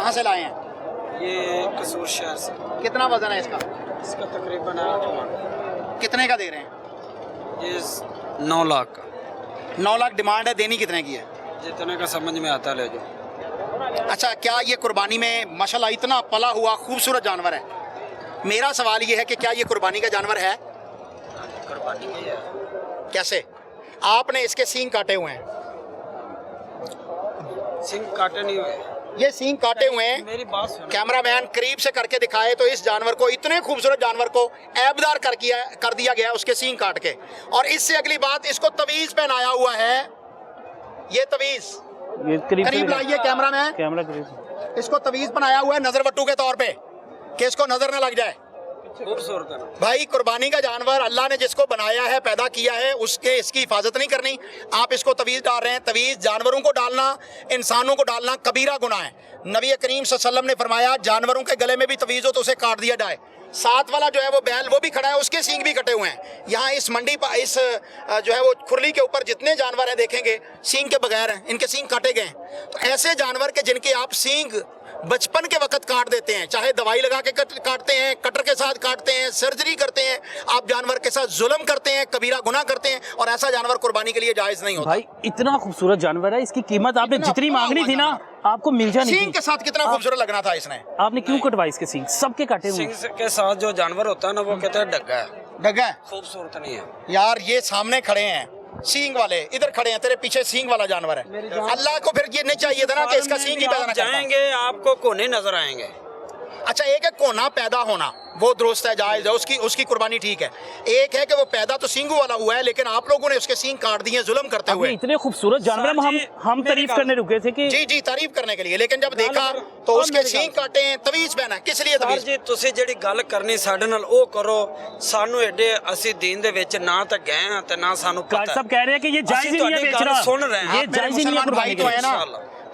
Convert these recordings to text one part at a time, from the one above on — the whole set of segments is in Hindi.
कहाँ से लाए हैं? ये कसूर शहर से। कितना वजन है इसका? इसका तकरीबन 8 मन। कितने का दे रहे हैं? ये 9 लाख का। 9 लाख डिमांड है, देनी कितने की है? जितने का समझ में आता ले जो। अच्छा, क्या ये कुर्बानी में माशाल्लाह इतना पला हुआ खूबसूरत जानवर है? मेरा सवाल ये है कि क्या ये कुर्बानी का जानवर है? कुर्बानी की है। कैसे? आपने इसके सींग काटे हुए हैं। सिंह काटे नहीं हुए। ये सींग काटे हुए हैं। मेरी बात सुनो। कैमरामैन करीब से करके दिखाए तो इस जानवर को, इतने खूबसूरत जानवर को ऐबदार कर दिया गया उसके सींग काट के। और इससे अगली बात, इसको तवीज पहनाया हुआ है। ये तवीज करीब लाइए कैमरामैन, कैमरा करीब। इसको तवीज बनाया हुआ है नजरबट्टू के तौर पे कि इसको नजर न लग जाए। खूबसूरत है भाई, कुर्बानी का जानवर अल्लाह ने जिसको बनाया है, पैदा किया है, उसके इसकी हिफाजत नहीं करनी। आप इसको तवीज़ डाल रहे हैं। तवीज़ जानवरों को डालना, इंसानों को डालना कबीरा गुनाह है। नबी करीम सल्लल्लाहु अलैहि वसल्लम ने फरमाया जानवरों के गले में भी तवीज़ हो तो उसे काट दिया जाए। साथ वाला जो है वो बैल, वो भी खड़ा है, उसके सींग भी कटे हुए हैं। यहाँ इस मंडी पर इस जो है वो खुरली के ऊपर जितने जानवर हैं देखेंगे सींग के बगैर हैं, इनके सींग काटे गए हैं। तो ऐसे जानवर के जिनके आप सींग बचपन के वक्त काट देते हैं, चाहे दवाई लगा के काटते हैं, कटर के साथ काटते हैं, सर्जरी करते हैं, आप जानवर के साथ जुल्म करते हैं, कबीरा गुनाह करते हैं, और ऐसा जानवर कुर्बानी के लिए जायज नहीं होता। भाई इतना खूबसूरत जानवर है, इसकी कीमत आपने जितनी मांगनी थी ना आपको मिल जानी थी। सींग के साथ कितना खूबसूरत लगना था इसने। आपने क्यों कटवाई इसके सींग? सबके काटे हुए। सिंह के साथ जो जानवर होता है ना वो कहते हैं डग्गा है। डगा है खूबसूरत नहीं है यार। ये सामने खड़े हैं सींग वाले, इधर खड़े हैं, तेरे पीछे सींग वाला जानवर है। अल्लाह को फिर ये नहीं चाहिए था ना कि इसका सींग ही पैदा ना करता। जाएंगे आपको कोने नजर आएंगे। अच्छा, एक है कोना पैदा होना, वो दुरुस्त है, जायज है, उसकी कुर्बानी ठीक है। एक है कि वो पैदा तो सींगू वाला हुआ है, लेकिन आप लोगों ने उसके सींग काट दिए जुल्म करते हुए। इतने खूबसूरत जानवर हम तारीफ करने रुके थे कि जी तारीफ करने के लिए, लेकिन जब देखा तो उसके सींग काटे हैं। तवीज पहना किस लिए? तवीज जी ਤੁਸੀਂ ਜਿਹੜੀ ਗੱਲ ਕਰਨੀ ਸਾਡੇ ਨਾਲ ਉਹ ਕਰੋ। ਸਾਨੂੰ ਐਡੇ ਅਸੀਂ ਦੀਨ ਦੇ ਵਿੱਚ ਨਾ ਤਾਂ ਗਏ ਹਾਂ ਤੇ ਨਾ ਸਾਨੂੰ ਪਤਾ। सब कह रहे हैं कि ये जायज ही नहीं है बेचना। सुन रहे हैं ये जायज ही नहीं है कुर्बानी तो है ना।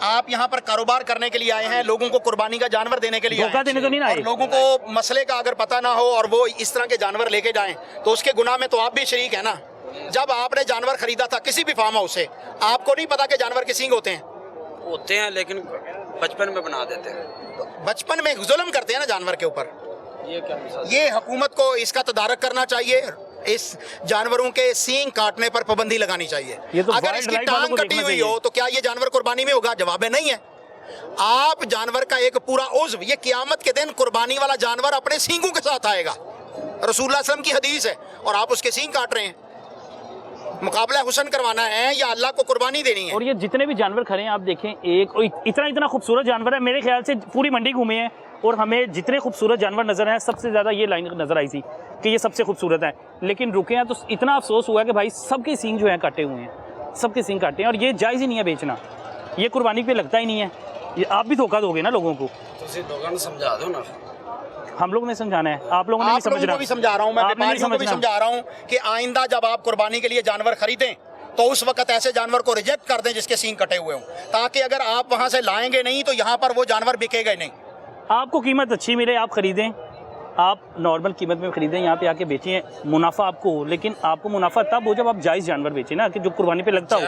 आप यहाँ पर कारोबार करने के लिए आए हैं, लोगों को कुर्बानी का जानवर देने के लिए धोखा देने तो नहीं ना आए। और लोगों को मसले का अगर पता ना हो और वो इस तरह के जानवर लेके जाएं तो उसके गुनाह में तो आप भी शरीक है ना। जब आपने जानवर खरीदा था किसी भी फार्म हाउस से, आपको नहीं पता कि जानवर के सींग होते हैं, लेकिन बचपन में बना देते हैं। बचपन में जुल्म करते हैं ना जानवर के ऊपर। ये क्या मिसाल? ये हुकूमत को इसका तदारक करना चाहिए। इस जानवरों के सींग काटने पर पाबंदी लगानी चाहिए। ये तो अगर इसकी टांग कटी हुई हो तो क्या ये जानवर कुर्बानी में होगा? जवाब है नहीं है। आप जानवर का एक पूरा उज़्व, ये क़यामत के दिन कुर्बानी वाला जानवर अपने सींगों के साथ आएगा। रसूलुल्लाह सल्लल्लाहु अलैहि वसल्लम की हदीस है, और आप उसके सींग काट रहे हैं। मुकाबला हुसन करवाना है या अल्लाह को कुर्बानी देनी है? और ये जितने भी जानवर खड़े हैं आप देखें, एक इतना खूबसूरत जानवर है। मेरे ख्याल से पूरी मंडी घूमे हैं और हमें जितने खूबसूरत जानवर नजर आए, सबसे ज़्यादा ये लाइन नजर आई थी कि ये सबसे खूबसूरत है। लेकिन रुके हैं तो इतना अफसोस हुआ कि भाई सबके सींग जो हैं काटे हुए हैं, सबके सींग काटे हैं, और ये जायज़ ही नहीं है बेचना। ये कुर्बानी पे लगता ही नहीं है। ये आप भी धोखा दोगे ना लोगों को। लोगों को समझा दो ना। हम लोगों ने समझाना है, आप लोगों ने नहीं समझना। को भी समझा रहा हूँ, मैं व्यापारियों को भी समझा रहा हूँ कि आइंदा जब आप कुर्बानी के लिए जानवर खरीदें तो उस वक्त ऐसे जानवर को रिजेक्ट कर दें जिसके सींग कटे हुए हों, ताकि अगर आप वहाँ से लाएंगे नहीं तो यहाँ पर वो जानवर बिकेगा नहीं। आपको कीमत अच्छी मिले, आप खरीदें, आप नॉर्मल कीमत में खरीदें, यहाँ पे आके बेचें, मुनाफा आपको हो। लेकिन आपको मुनाफा तब हो जब आप जायज़ जानवर बेचें ना, कि जो कुर्बानी पे लगता हो।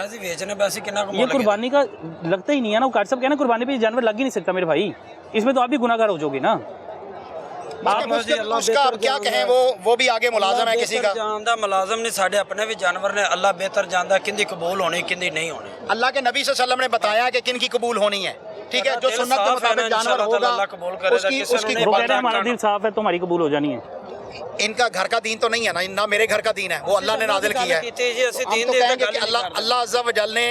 ये कुर्बानी का लगता ही नहीं है ना। वो कार साहब कहना कुर्बानी पे जानवर लग ही नहीं सकता मेरे भाई, इसमें तो आप भी गुनाहगार हो जाओगे ना। उसका क्या कहें, वो भी आगे मुलाजम है किसी का। जानदा मुलाजम ने साढ़े अपने भी जानवर ने, अल्लाह बेहतर जानदा किंदी कबूल होनी किंदी नहीं होनी। अल्लाह के नबी सल्लल्लाहु अलैहि वसल्लम ने बताया कि किन की कबूल होनी है। ठीक है, जो सुन्नत के मुताबिक जानवर होगा उसकी हमारा दिल साफ है तो हमारी कबूल हो जानी है। इनका घर का दीन तो नहीं है ना मेरे घर का दीन है, वो अल्लाह ने नाजिल किया है। हम तो कहेंगे कि अल्लाह अज़्ज़ा व जल ने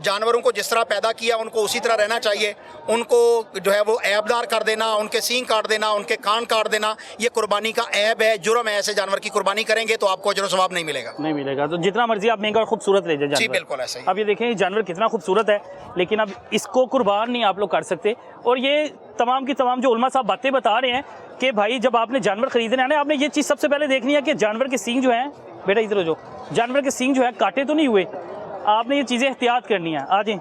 जानवरों को जिस तरह पैदा किया उनको उसी तरह रहना चाहिए। उनको जो है वो ऐबदार कर देना, उनके सींग काट देना, उनके कान काट देना, ये कुर्बानी का ऐब है, जुर्म है। ऐसे जानवर की कुर्बानी करेंगे तो आपको अजर सवाब नहीं मिलेगा। तो जितना मर्जी आप महंगा और खूबसूरत ले जाए। जी बिल्कुल ऐसे ही। अब ये देखें जानवर कितना खूबसूरत है, लेकिन अब इसको कुर्बान नहीं आप लोग कर सकते। और ये तमाम की तमाम जो उलमा साहब बातें बता रहे हैं कि भाई जब आपने जानवर खरीदने आना है, आपने ये चीज़ सबसे पहले देखनी है कि जानवर के सींग जो हैं, बेटा इधर जो जानवर के सींग जो है काटे तो नहीं हुए। आपने ये चीज़ें एहतियात करनी है। आ जाएं।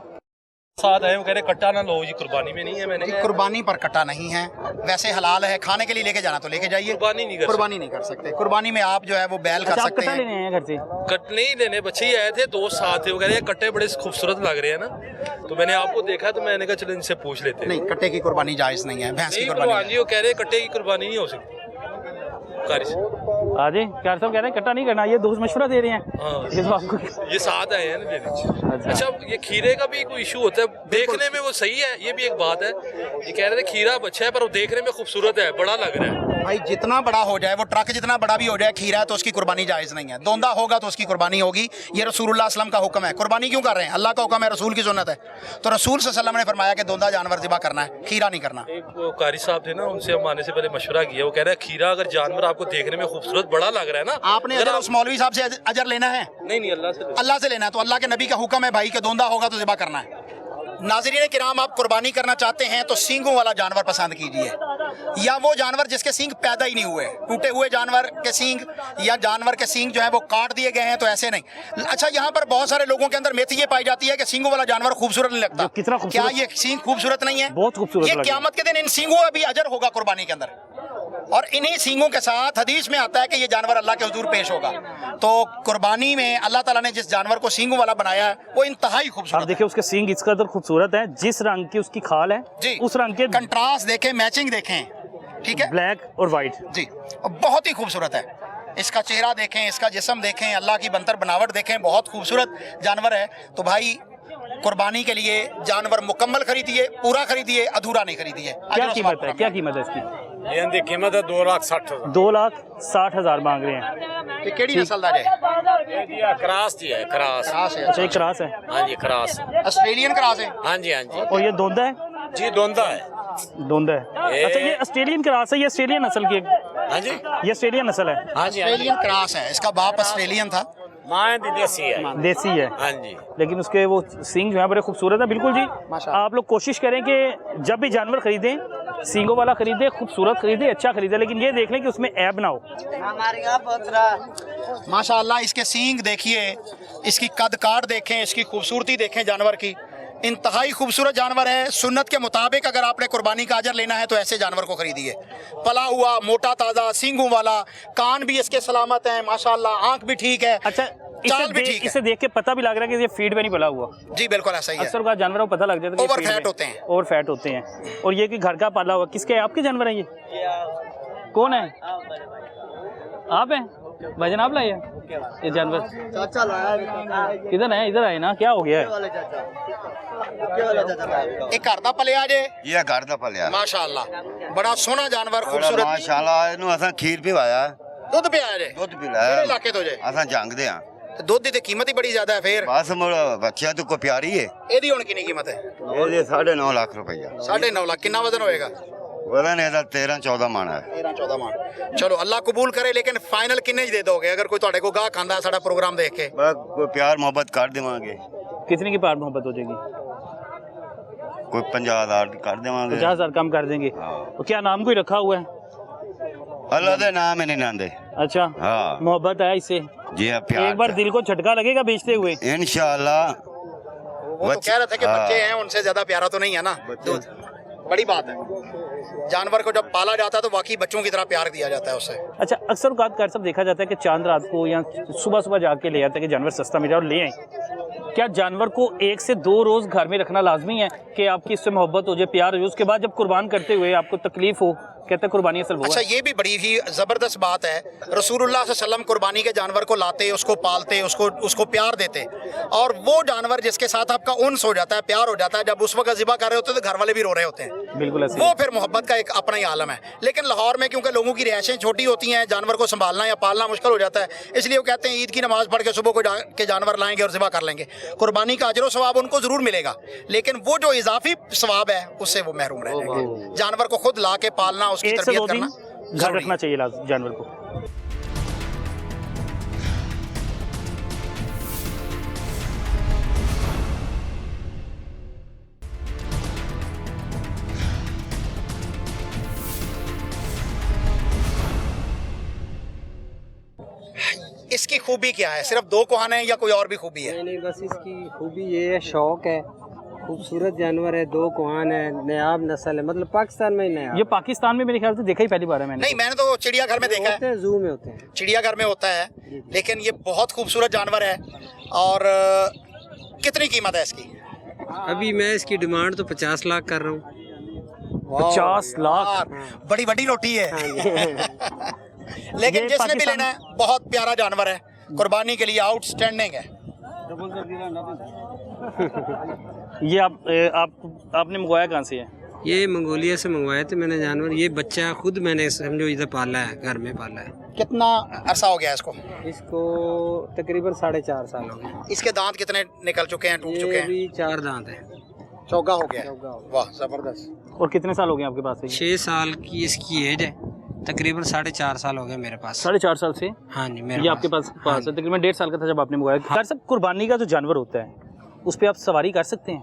साथ आए वो कह रहे कट्टा ना लो जी, कुर्बानी में नहीं है। मैंने कहा कुर्बानी पर कटा नहीं है, वैसे हलाल है, खाने के लिए लेके जाना तो लेके जाइए, कुर्बानी नहीं कर कुर्बानी नहीं कर सकते। कुर्बानी में आप जो है वो बैल कर अच्छा, आप सकते कट्टा हैं। लेने आए हैं घर से? कट नहीं लेने, बच्चे ही आए थे, दोस्त साथ थे, वो कह रहे हैं कट्टे बड़े खूबसूरत लग रहे हैं ना, तो मैंने आपको देखा तो मैंने कहा चलो इनसे पूछ लेते हैं। नहीं, कट्टे की कुर्बानी जायज नहीं है, भैंस की नहीं कुर्बानी भगवान जी वो कह रहे हैं कट्टे की कुर्बानी नहीं हो सकती। कारी से आजे क्या साहब कह रहे हैं कट्टा नहीं करना, ये दोस्त मशवरा दे रहे हैं। हाँ। ये तो आपको ये साथ आए हैं ना लेने। अच्छा ये खीरे का भी कोई इशू होता है, देखने में वो सही है, ये भी एक बात है। ये कह रहे थे खीरा अच्छा है पर वो देखने में खूबसूरत है, बड़ा लग रहा है। भाई जितना बड़ा हो जाए, वो ट्रक जितना बड़ा भी हो जाए, खीरा है तो उसकी कुर्बानी जायज नहीं है। दोंदा होगा तो उसकी कुर्बानी होगी, ये रसूलुल्लाह सल्लल्लाहु अलैहि वसल्लम का हुक्म है। कुर्बानी क्यों कर रहे हैं? अल्लाह का हुक्म है, रसूल की सुन्नत है। तो रसूल सल्लल्लाहु अलैहि वसल्लम ने फरमाया कि दोंदा जानवर ज़िबा करना है, खीरा नहीं करना। एक वो कारी साहब थे ना, उनसे हम आने से पहले मशवरा किया, वो कह रहे हैं खीरा अगर जानवर आपको देखने में खूबसूरत बड़ा लग रहा है ना, आपने अगर उस मौलवी साहब से अजर लेना है, नहीं अल्लाह से लेना है, तो अल्लाह के नबी का हुक्म है भाई कि दोंदा होगा तो ज़िबा करना है। नाज़रीन किराम, आप कुर्बानी करना चाहते हैं तो सींगों वाला जानवर पसंद कीजिए, या वो जानवर जिसके सींग पैदा ही नहीं हुए, टूटे हुए जानवर के सींग, या जानवर के सींग जो है वो काट दिए गए हैं, तो ऐसे नहीं। अच्छा, यहाँ पर बहुत सारे लोगों के अंदर मिथ ये पाई जाती है कि सींगों वाला जानवर खूबसूरत नहीं लगता। कितना क्या खूबसूरत? ये सींग खूबसूरत नहीं है? बहुत खूबसूरत ये लगे। क़यामत के दिन इन सींगों का भी अजर होगा कुर्बानी के अंदर, और इन्हीं सींगों के साथ हदीस में आता है कि ये जानवर अल्लाह के हुजूर पेश होगा। तो कुर्बानी में अल्लाह ताला ने जिस जानवर को सींगों वाला बनाया है वो इंतहाई आप खूबसूरत है। देखिए उसके सींग इस कदर खूबसूरत है, जिस रंग की उसकी खाल है जी, उस रंग के कंट्रास्ट देखें, मैचिंग देखें, ठीक है ब्लैक और वाइट। जी, और बहुत ही खूबसूरत है। इसका चेहरा देखें, इसका जिस्म देखें, अल्लाह की बनतर बनावट देखें, बहुत खूबसूरत जानवर है। तो भाई कुर्बानी के लिए जानवर मुकम्मल खरीदिए, पूरा खरीदिए, अधूरा नहीं खरीदिए। क्या कीमत है, क्या कीमत है इसकी? इनकी कीमत है 2,60,000। 2,60,000 मांग रहे हैं। ये केड़ी नस्ल दा जे? क्रास जी है, क्रास। क्रास है। अच्छा, एक क्रास है हाँ जी क्रास। ऑस्ट्रेलियन क्रास है। हाँ जी हाँ जी और ये दोंदा है? जी दोंदा है। दोंदा है। अच्छा, ये ऑस्ट्रेलियन क्रास है, ये ऑस्ट्रेलियन नस्ल की है? हाँ जी ये ऑस्ट्रेलियन नस्ल है। हाँ जी ऑस्ट्रेलियन क्रास है, इसका बाप ऑस्ट्रेलियन था। माँ देसी है। देसी है, हाँ जी। लेकिन उसके वो सींग जो है बड़े खूबसूरत है। बिल्कुल जी, माशाअल्लाह। आप लोग कोशिश करें कि जब भी जानवर खरीदें, सींगों वाला खरीदें, खूबसूरत खरीदें, अच्छा खरीदें, लेकिन ये देख लें कि उसमें ऐब ना हो। माशाअल्लाह, इसके सींग देखिए, इसकी कद काट देखें, इसकी खूबसूरती देखें जानवर की, इंतहाई खूबसूरत जानवर है। सुन्नत के मुताबिक अगर आपने कुर्बानी का अजर लेना है तो ऐसे जानवर को खरीदिए। पला हुआ, मोटा ताज़ा, सींगों वाला, कान भी इसके सलामत हैं माशाअल्लाह, आंख भी ठीक है, अच्छा, चाल भी ठीक है। इसे देख के पता भी लग रहा है कि ये फीड में नहीं पला हुआ। जी बिल्कुल ऐसा ही है। अक्सर का जानवरों को पता लग जाता है कि ओवर ये feed फैट में- होते हैं। ओवर फैट होते हैं। और ये कि घर का पाला हुआ, किसके? आपके जानवर हैं ये? कौन है? आप हैं भाईजान? आप लाए हैं ये जानवर? चाचा लाया किधर है? इधर आए ना, क्या हो गया है? वाले चाचा एक घर दा पलिया जे ये घर दा पलिया माशाअल्लाह, बड़ा सोहना जानवर, बड़ा खूबसूरत, माशाल्लाह इनू असां खीर पिवाया दुध पिया जे। दुध ਕਿਹੜੇ पिलाया ਇਲਾਕੇ ਤੋਂ ਜੇ? असां जंगदे हां ਤੇ ਦੁੱਧ ਦੀ ਤੇ ਕੀਮਤ ਹੀ ਬੜੀ ਜ਼ਿਆਦਾ ਹੈ। ਫੇਰ बस मुड़ बच्चियां तो को प्यारी है ਇਹਦੀ ਹੁਣ ਕਿੰਨੀ ਕੀਮਤ ਹੈ? ये 9.5 लाख रुपया 9.5 ਲੱਖ। कितना वजन होएगा? वजन ਇਹਦਾ 13-14 ਮਣ ਹੈ 13-14 मान। चलो अल्लाह कबूल करे, लेकिन फाइनल किन्ने ही दे दोगे अगर कोई ਤੁਹਾਡੇ को गाह खांदा है साडा प्रोग्राम देख के? बस कोई प्यार मोहब्बत कर देवांगे कितने की पार मोहब्बत हो जाएगी? कोई 50,000 कर देवांगे 50,000 कम कर देंगे। हाँ। तो क्या नाम कोई रखा हुआ है? अल्लाह दे नाम ही नहीं नांदे अच्छा, हाँ मोहब्बत है इससे। जी हाँ प्यार एक बार दिल को झटका लगेगा बेचते हुए। इंशाल्लाह वो तो कह रहे थे कि बच्चे हैं, उनसे ज्यादा प्यारा तो नहीं है ना दूध। बड़ी बात है, जानवर को जब पाला जाता है तो वाकई बच्चों की तरह प्यार दिया जाता है उससे। अच्छा, अक्सर औकात कार सब देखा जाता है कि चांद रात को या सुबह सुबह जाके ले आते हैं कि जानवर सस्ता मिल जाए और ले आए। क्या जानवर को 1 से 2 रोज घर में रखना लाजमी है कि आपकी इससे मोहब्बत हो जाए, प्यार हो जाए, उसके बाद जब कुर्बान करते हुए आपको तकलीफ हो? कहते हैं कुर्बानी असल वो अच्छा, है। ये भी बड़ी ही ज़बरदस्त बात है। रसूलुल्लाह सल्लल्लाहु अलैहि वसल्लम कुर्बानी के जानवर को लाते, उसको पालते, उसको प्यार देते, और वो जानवर जिसके साथ आपका उन्स हो जाता है, प्यार हो जाता है, जब उस वक्त ज़िबा कर रहे होते हैं तो घर वाले भी रो रहे होते हैं। बिल्कुल ऐसे वो ही। फिर मोहब्बत का एक अपना ही आलम है। लेकिन लाहौर में क्योंकि लोगों की रिहायशें छोटी होती हैं, जानवर को संभालना या पालना मुश्किल हो जाता है, इसलिए वो कहते हैं ईद की नमाज़ पढ़ के सुबह को के जानवर लाएंगे और ज़िबा कर लेंगे। कुर्बानी का अजर व सवाब उनको ज़रूर मिलेगा, लेकिन वो जो इजाफी सवाब है उससे वो महरूम रह जाएंगे। जानवर को खुद ला के पालना, उसकी 1 से 2 तरबियत दिन करना घर जरूरी रखना चाहिए जानवर को। इसकी खूबी क्या है? सिर्फ 2 कोहाने हैं या कोई और भी खूबी है? नहीं बस इसकी खूबी ये है, शौक है, खूबसूरत जानवर है, 2 कुआन है, नायाब नस्ल है, मतलब पाकिस्तान में ही नायाब। ये पाकिस्तान में मेरे ख्याल से देखा ही पहली बार है मैंने। नहीं, मैंने तो चिड़ियाघर में देखा होते है, हैं, जू में होते हैं। चिड़ियाघर में होता है, लेकिन ये बहुत खूबसूरत जानवर है। और कितनी कीमत है इसकी? अभी मैं इसकी डिमांड तो 50 लाख कर रहा हूँ। 50 लाख, यार, बड़ी बड़ी नोटी है। लेकिन ये जिसने भी पाकिस्तान- लेना है, बहुत प्यारा जानवर है, कुर्बानी के लिए आउटस्टैंडिंग है। ये आपने मंगवाया कहाँ से है? ये मंगोलिया से मंगवाए थे मैंने जानवर। ये बच्चा खुद मैंने समझो इधर पाला है, घर में पाला है। कितना अरसा हो गया इसको? इसको तकरीबन 4.5 साल हो गए। इसके दांत कितने निकल चुके हैं, टूट ये चुके हैं? अभी 4 दांत है। चौगा हो गया है। चौगा हो वाह, जबरदस्त। और कितने साल हो गए आपके पास? 6 साल की इसकी एज है, तकरीबन 4.5 साल हो गए मेरे पास। 4.5 साल से हाँ जी, मेरे ये आपके पास है। तकरीबन 1.5 साल का था जब आपने मंगवाया। कार साहब, कुर्बानी का जो जानवर होता है उस पर आप सवारी कर सकते हैं?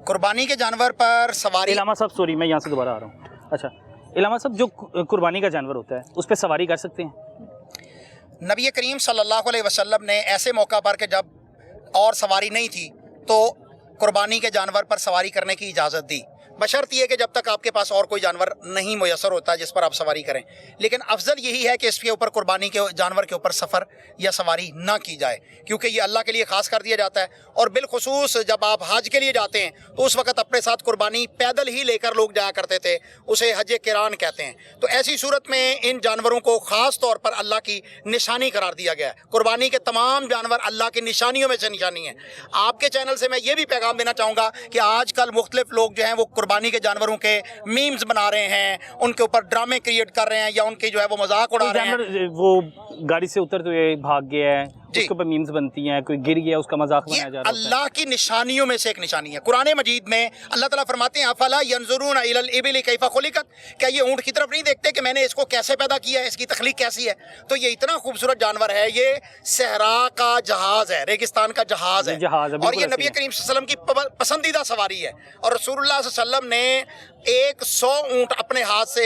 कुर्बानी के जानवर पर सवारी, इलामा साहब, सॉरी मैं यहाँ से दोबारा आ रहा हूँ। अच्छा, इलामा साहब, जो कुर्बानी का जानवर होता है उस पर सवारी कर सकते हैं? नबी करीम सल्लल्लाहु अलैहि वसल्लम ने ऐसे मौका पर कि जब और सवारी नहीं थी तो कुर्बानी के जानवर पर सवारी करने की इजाज़त दी, बशर्ते कि जब तक आपके पास और कोई जानवर नहीं मुयसर होता जिस पर आप सवारी करें। लेकिन अफजल यही है कि इसके ऊपर, कुर्बानी के जानवर के ऊपर सफ़र या सवारी ना की जाए, क्योंकि ये अल्लाह के लिए ख़ास कर दिया जाता है। और बिलखुसूस जब आप हज के लिए जाते हैं तो उस वक़्त अपने साथ कुर्बानी पैदल ही लेकर लोग जाया करते थे, उसे हज किरान कहते हैं। तो ऐसी सूरत में इन जानवरों को ख़ास तौर पर अल्लाह की निशानी करार दिया गया है। कुर्बानी के तमाम जानवर अल्लाह की निशानियों में से निशानी है। आपके चैनल से मैं ये भी पैगाम देना चाहूँगा कि आजकल मुख्तलिफ लोग जो हैं वो कुर्बानी के जानवरों के मीम्स बना रहे हैं, उनके ऊपर ड्रामे क्रिएट कर रहे हैं या उनके जो है वो मजाक उड़ा रहे हैं। जानवर वो गाड़ी से उतरते हुए भाग गया है, उसके ऊपर मीम्स बनती हैं, कोई गिर गया उसका मजाक ये बनाया जा रहा है। अल्लाह की निशानियों में से एक निशानी है। कुरान मजीद में अल्लाह ताला फरमाते हैं, अफला यंजुरून इलल इबिल कैफा खुलिकत, क्या ये ऊंट की तरफ नहीं देखते कि मैंने इसको कैसे पैदा किया है, इसकी तख्लीक कैसी है। तो ये इतना खूबसूरत जानवर है, ये सहरा का जहाज है, रेगिस्तान का जहाज है, जहाज है, और ये बिल्कुल नबी ऐसे करीम सल्लल्लाहु अलैहि वसल्लम की पसंदीदा सवारी है। और रसूलुल्लाह सल्लल्लाहु अलैहि वसल्लम ने 100 ऊंट अपने हाथ से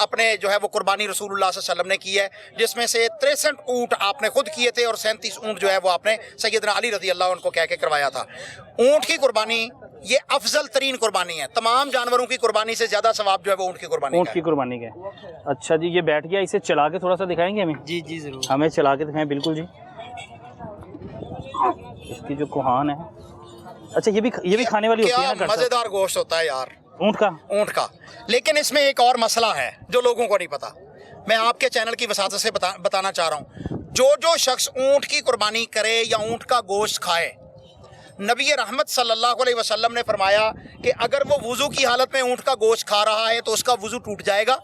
अपने जो है वो कुर्बानी रसूलुल्लाह सल्लल्लाहु अलैहि वसल्लम ने की है, जिसमें से 63 ऊंट आपने खुद किए थे और 37 ऊंट जो है वो आपने सैयदना अली रज़ी अल्लाह उनको कह के करवाया था। ऊंट की कुर्बानी ये अफजल तरीन कुर्बानी है, तमाम जानवरों की कुर्बानी से ज्यादा सवाब जो है वो ऊंट की कुर्बानी ऊँट का की है। कुर्बानी का। अच्छा जी, ये बैठ गया, इसे चला के थोड़ा सा दिखाएंगे हमें? जी जी जरूर। हमें चला के दिखाएं, बिल्कुल जी। इसकी जो कुहान है, अच्छा ये भी खाने वाली होती है क्या ना? मजेदार गोश्त होता है यार ऊँट का। ऊंट का। लेकिन इसमें एक और मसला है जो लोगों को नहीं पता, मैं आपके चैनल की वसात से बताना चाह रहा हूँ। जो शख्स ऊंट की कुर्बानी करे या ऊंट का गोश्त खाए, नबी रहमत सल्लल्लाहु अलैहि वसल्लम ने फरमाया कि अगर वो वुज़ू की हालत में ऊंट का गोश्त खा रहा है तो उसका वुज़ू टूट जाएगा,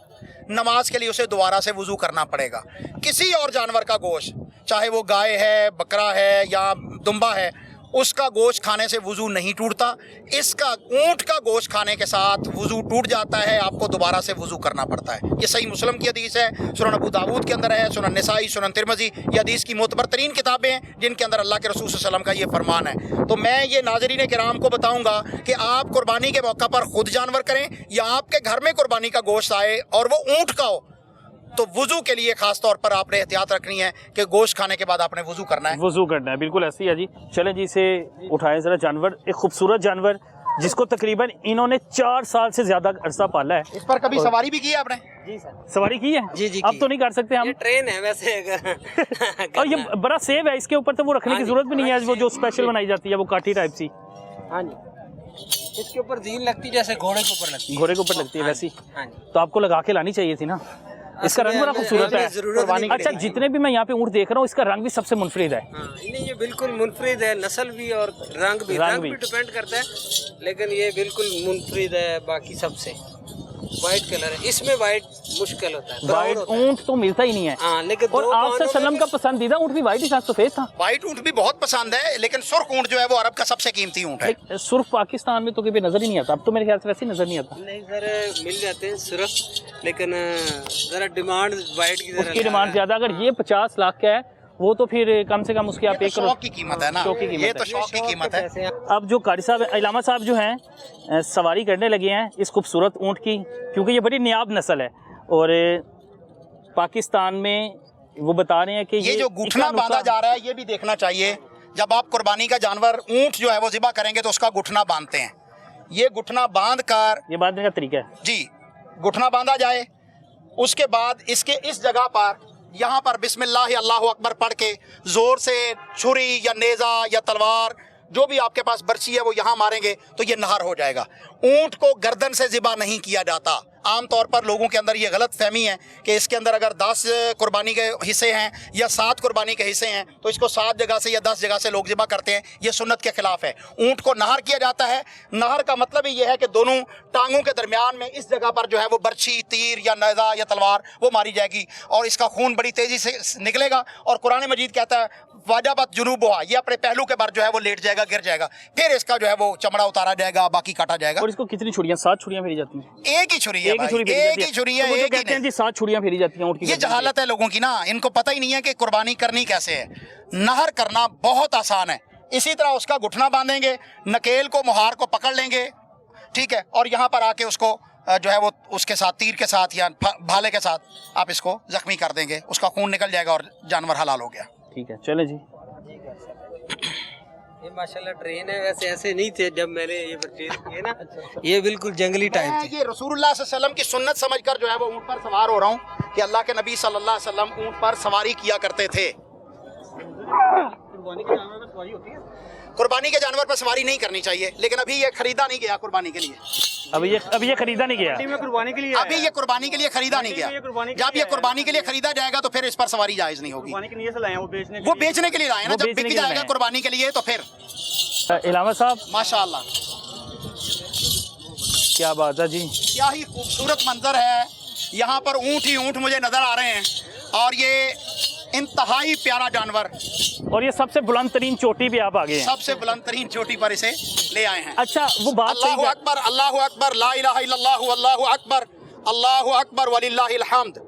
नमाज के लिए उसे दोबारा से वुज़ू करना पड़ेगा। किसी और जानवर का गोश्त, चाहे वो गाय है, बकरा है या दुम्बा है, उसका गोश्त खाने से वुज़ू नहीं टूटता। इसका ऊंट का गोश्त खाने के साथ वुज़ू टूट जाता है, आपको दोबारा से वुज़ू करना पड़ता है। ये सही मुस्लिम की हदीस है, सुनन अबू दाऊद के अंदर है, सुनन निसाई, सुनन तिरमिज़ी, ये हदीस की मोतबर तरीन किताबें हैं जिनके अंदर अल्लाह के रसूल सल्लल्लाहु अलैहि वसल्लम का ये फरमान है। तो मैं ये नाज़रीन किराम को बताऊँगा कि आप कुर्बानी के मौका पर खुद जानवर करें या आपके घर में कुर्बानी का गोश्त आए और वो ऊँट का हो, तो वुज़ू के लिए खास तौर पर आपने एहतियात रखनी है कि गोश्त खाने के बाद आपने वुज़ू करना है। वुज़ू करना है, बिल्कुल ऐसे ही है जी। चलें जी, इसे उठाएं ज़रा। जानवर एक खूबसूरत जानवर जिसको तकरीबन इन्होंने 4 साल से ज़्यादा अरसा पाला है। इस पर कभी सवारी भी की है आपने? जी सर। सवारी की है? जी जी अब की। तो नहीं कर सकते हम। ये ट्रेन है वैसे अगर और ये बड़ा सेव है, इसके ऊपर तो वो रखने की जरूरत भी नहीं है, वो जो स्पेशल बनाई जाती है वो काठी टाइप सी। हाँ जी, इसके ऊपर जीन लगती है जैसे घोड़े के ऊपर लगती है। घोड़े के ऊपर लगती है वैसी। हाँ जी। तो आपको लगा के लानी चाहिए थी ना, इसका रंग बड़ा खूबसूरत है। जरूरत नहीं अच्छा, पड़ेगी। जितने भी मैं यहाँ पे ऊँट देख रहा हूँ, इसका रंग भी सबसे मुनफरिद है। हाँ, नहीं ये बिल्कुल मुनफरिद है, नस्ल भी और रंग भी डिपेंड करता है, लेकिन ये बिल्कुल मुनफरिद है बाकी सबसे। वाइट कलर है, इसमें वाइट मुश्किल होता है, वाइट ऊँट तो मिलता ही नहीं है। हाँ, लेकिन और आप सल्लम का पसंदीदा ऊँट भी वाइट ही साथ सफेद था। वाइट ऊंट भी बहुत पसंद है, लेकिन सुर्ख ऊंट जो है वो अरब का सबसे कीमती ऊंट है। सुर्ख पाकिस्तान में तो कभी नजर ही नहीं आता, अब तो मेरे ख्याल से वैसे ही नजर नहीं आता। नहीं सर, मिल जाते हैं सुरख, लेकिन जरा डिमांड वाइट की उसकी डिमांड ज्यादा। अगर ये 50 लाख का है, वो तो फिर कम से कम उसकी आप ये 1 तो करोड़ शौक की कीमत है ना, शौक की कीमत ये है। तो शौक की कीमत है। अब जो कारी साहब, इलामा साहब जो हैं सवारी करने लगे हैं इस खूबसूरत ऊँट की, क्योंकि ये बड़ी नियाब नस्ल है और पाकिस्तान में वो बता रहे हैं कि ये जो घुटना बांधा जा रहा है ये भी देखना चाहिए। जब आप कुर्बानी का जानवर ऊंट जो है वो ज़िबा करेंगे तो उसका घुटना बांधते हैं। ये घुटना बांध कर, ये बांधने का तरीका है जी, घुटना बांधा जाए। उसके बाद इसके इस जगह पर यहाँ पर बिस्मिल्लाह अल्लाहु अकबर पढ़ के जोर से छुरी या नेज़ा या तलवार जो भी आपके पास बर्छी है वो यहाँ मारेंगे तो ये नहर हो जाएगा। ऊंट को गर्दन से ज़िबा नहीं किया जाता। आम तौर पर लोगों के अंदर ये गलत फहमी है कि इसके अंदर अगर 10 कुर्बानी के हिस्से हैं या 7 कुर्बानी के हिस्से हैं तो इसको 7 जगह से या 10 जगह से लोग ज़िबा करते हैं। ये सुन्नत के खिलाफ है। ऊंट को नहर किया जाता है। नहर का मतलब ही ये है कि दोनों टांगों के दरमियान में इस जगह पर जो है वो बर्छी, तीर या नेज़ा या तलवार वो मारी जाएगी और इसका खून बड़ी तेज़ी से निकलेगा। और कुरान मजीद कहता है वाजबत जुनूबुहा, ये अपने पहलू के बार जो है वो लेट जाएगा, गिर जाएगा, फिर इसका जो है वो चमड़ा उतारा जाएगा, बाकी काटा जाएगा। और इसको कितनी छुरियां? 7 छुरियां फेरी जाती हैं। एक ही छुरी है, एक ही छुरी है, तो एक कहते हैं जी 7 छुरियां फेरी जाती हैं ऊँट की। ये जहालत है लोगों की ना, इनको पता ही नहीं है कि कुर्बानी करनी कैसे है। नहर करना बहुत आसान है। इसी तरह उसका घुटना बांधेंगे, नकेल को, मुहार को पकड़ लेंगे, ठीक है, और यहाँ पर आके उसको जो है वो उसके साथ तीर के साथ या भाले के साथ आप इसको जख्मी कर देंगे, उसका खून निकल जाएगा और जानवर हलाल हो गया। ठीक है, चले जी। ये माशाल्लाह ट्रेन है, वैसे ऐसे नहीं थे जब मैंने ये परचेज किए ना, ये बिल्कुल जंगली टाइप मैं ये रसूलुल्लाह सल्लल्लाहु अलैहि वसल्लम की सुन्नत समझकर जो है वो ऊँट पर सवार हो रहा हूँ कि अल्लाह के नबी सल्लल्लाहु अलैहि वसल्लम ऊँट पर सवारी किया करते थे। कुर्बानी के जानवर पर सवारी नहीं करनी चाहिए, लेकिन अभी ये खरीदा नहीं गया कुर्बानी के लिए। अभी ये खरीदा नहीं गया। कुर्बानी के लिए अभी ये कुर्बानी के लिए खरीदा नहीं गया। जब ये कुर्बानी के लिए खरीदा जाएगा तो फिर इस पर सवारी जायज नहीं होगी। कुर्बानी के लिए से लाए हैं, वो बेचने वो बेचने के लिए लाए ना, जब बिक जाएगा कुर्बानी के लिए तो फिर इलामा साहब माशाअल्लाह क्या बात है जी, क्या ही खूबसूरत मंजर है। यहाँ पर ऊँट ही ऊँट मुझे नजर आ रहे हैं और ये इंतहाई प्यारा जानवर, और ये सबसे बुलंद तरीन चोटी पे आप आ गए हैं। सबसे बुलंद तरीन चोटी पर इसे ले आए हैं। अच्छा वो बात अल्लाहु अकबर, अल्लाहु अकबर, ला इलाहा इल्लल्लाहु, अल्लाहु अकबर, अल्लाहु अकबर वलिल्लाहिल हम्द।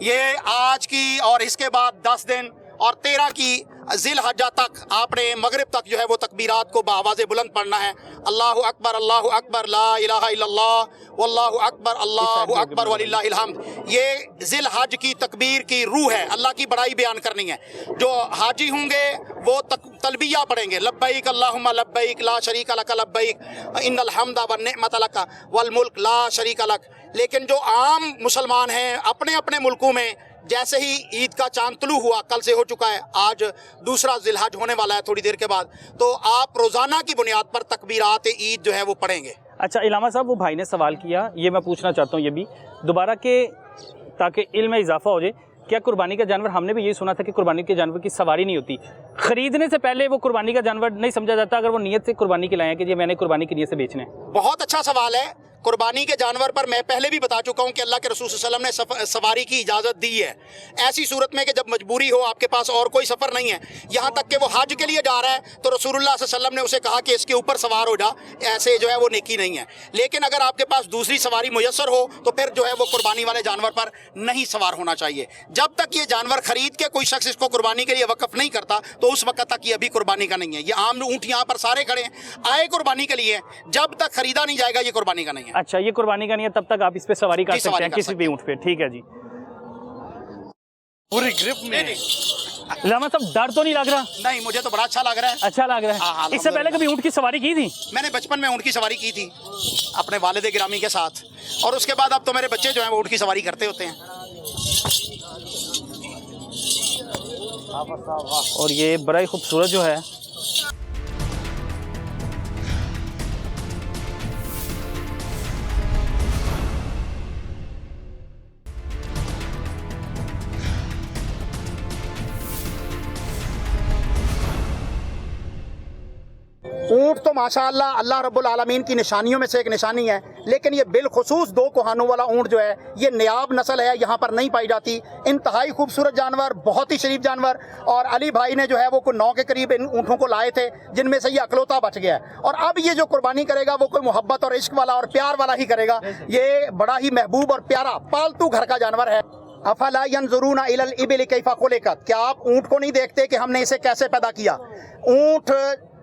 ये आज की और इसके बाद 10 दिन और 13 की जिल हज्जा तक आपने मगरिब तक जो है वो तकबीरात को बावाज़े बुलंद पढ़ना है। अल्लाहु अकबर, ला इलाहा इल्लल्लाह, वल्लाहु अकबर, अल्लाहु अकबर वलिल्लाहिल हम्द। ये जिल हज की तकबीर की रूह है, अल्लाह की बड़ाई बयान करनी है। जो हाजी होंगे वो तलबिया पढ़ेंगे, लब्बैक अल्लाहुम्मा लब्बैक, ला शरीका लक लब्बैक, इन्नल हम्दा वन निअमत लक वल मुल्क ला शरीका लक। लेकिन जो आम मुसलमान हैं अपने अपने मुल्कों में, जैसे ही ईद का चांद तुलू हुआ, कल से हो चुका है, आज दूसरा जिलहज होने वाला है थोड़ी देर के बाद, तो आप रोज़ाना की बुनियाद पर तकबीरात ईद जो है वो पढ़ेंगे। अच्छा इलामा साहब, वो भाई ने सवाल किया, ये मैं पूछना चाहता हूँ ये भी दोबारा के, ताकि इल्म में इजाफा हो जाए। क्या कुर्बानी का जानवर, हमने भी यही सुना था कि कुर्बानी के जानवर की सवारी नहीं होती, खरीदने से पहले वो कुर्बानी का जानवर नहीं समझा जाता अगर वो नियत से कुर्बानी के लाए हैं कि ये मैंने कुर्बानी की नियत से बेचने हैं? बहुत अच्छा सवाल है। कुर्बानी के जानवर पर मैं पहले भी बता चुका हूं कि अल्लाह के रसूल सल्लल्लाहु अलैहि वसल्लम ने सवारी की इजाज़त दी है। ऐसी सूरत में कि जब मजबूरी हो, आपके पास और कोई सफ़र नहीं है, यहाँ तक कि वो हज के लिए जा रहा है तो रसूलुल्लाह सल्लल्लाहु अलैहि वसल्लम ने उसे कहा कि इसके ऊपर सवार हो जा, ऐसे जो है वो नेकी नहीं है। लेकिन अगर आपके पास दूसरी सवारी मुयस्सर हो तो फिर जो है वो कुर्बानी वाले जानवर पर नहीं सवार होना चाहिए। जब तक ये जानवर खरीद के कोई शख्स इसको कुर्बानी के लिए वक़्फ़ नहीं करता तो उस वक्त तक ये अभी कुर्बानी का नहीं है। ये आम ऊँट यहाँ पर सारे खड़े हैं, आए कुर्बानी के लिए, जब तक खरीदा नहीं जाएगा ये कुर्बानी का नहीं है। अच्छा, ये कुर्बानी का नहीं है, तब तक आप इस पे सवारी कर सकते हैं किसी भी ऊँट पे। ठीक है जी, पूरी ग्रिप में। इलामा साहब डर तो नहीं लग रहा? नहीं, मुझे तो बड़ा अच्छा लग रहा है। अच्छा लग रहा हाँ, है। इससे पहले कभी ऊँट की सवारी की थी? मैंने बचपन में ऊँट की सवारी की थी अपने वालिद गिरामी के साथ, और उसके बाद अब तो मेरे बच्चे जो हैं वो ऊँट की सवारी करते होते हैं। और ये बड़ा ही खूबसूरत जो है, ऊँट तो माशाअल्लाह अल्लाह रब्बुल आलमीन की निशानियों में से एक निशानी है, लेकिन ये बिलखुसूस 2 कोहानों वाला ऊँट जो है ये नियाब नस्ल है, यहाँ पर नहीं पाई जाती। इंतहाई खूबसूरत जानवर, बहुत ही शरीफ जानवर, और अली भाई ने जो है वो 9 के करीब इन ऊँटों को लाए थे, जिनमें से ये अकलौता बच गया है। और अब ये जो कुर्बानी करेगा वो कोई मोहब्बत और इश्क वाला और प्यार वाला ही करेगा। ये बड़ा ही महबूब और प्यारा पालतू घर का जानवर है। अफला यंजुरूना इलल इबिल कैफा खुलिकत, क्या आप ऊँट को नहीं देखते कि हमने इसे कैसे पैदा किया? ऊँट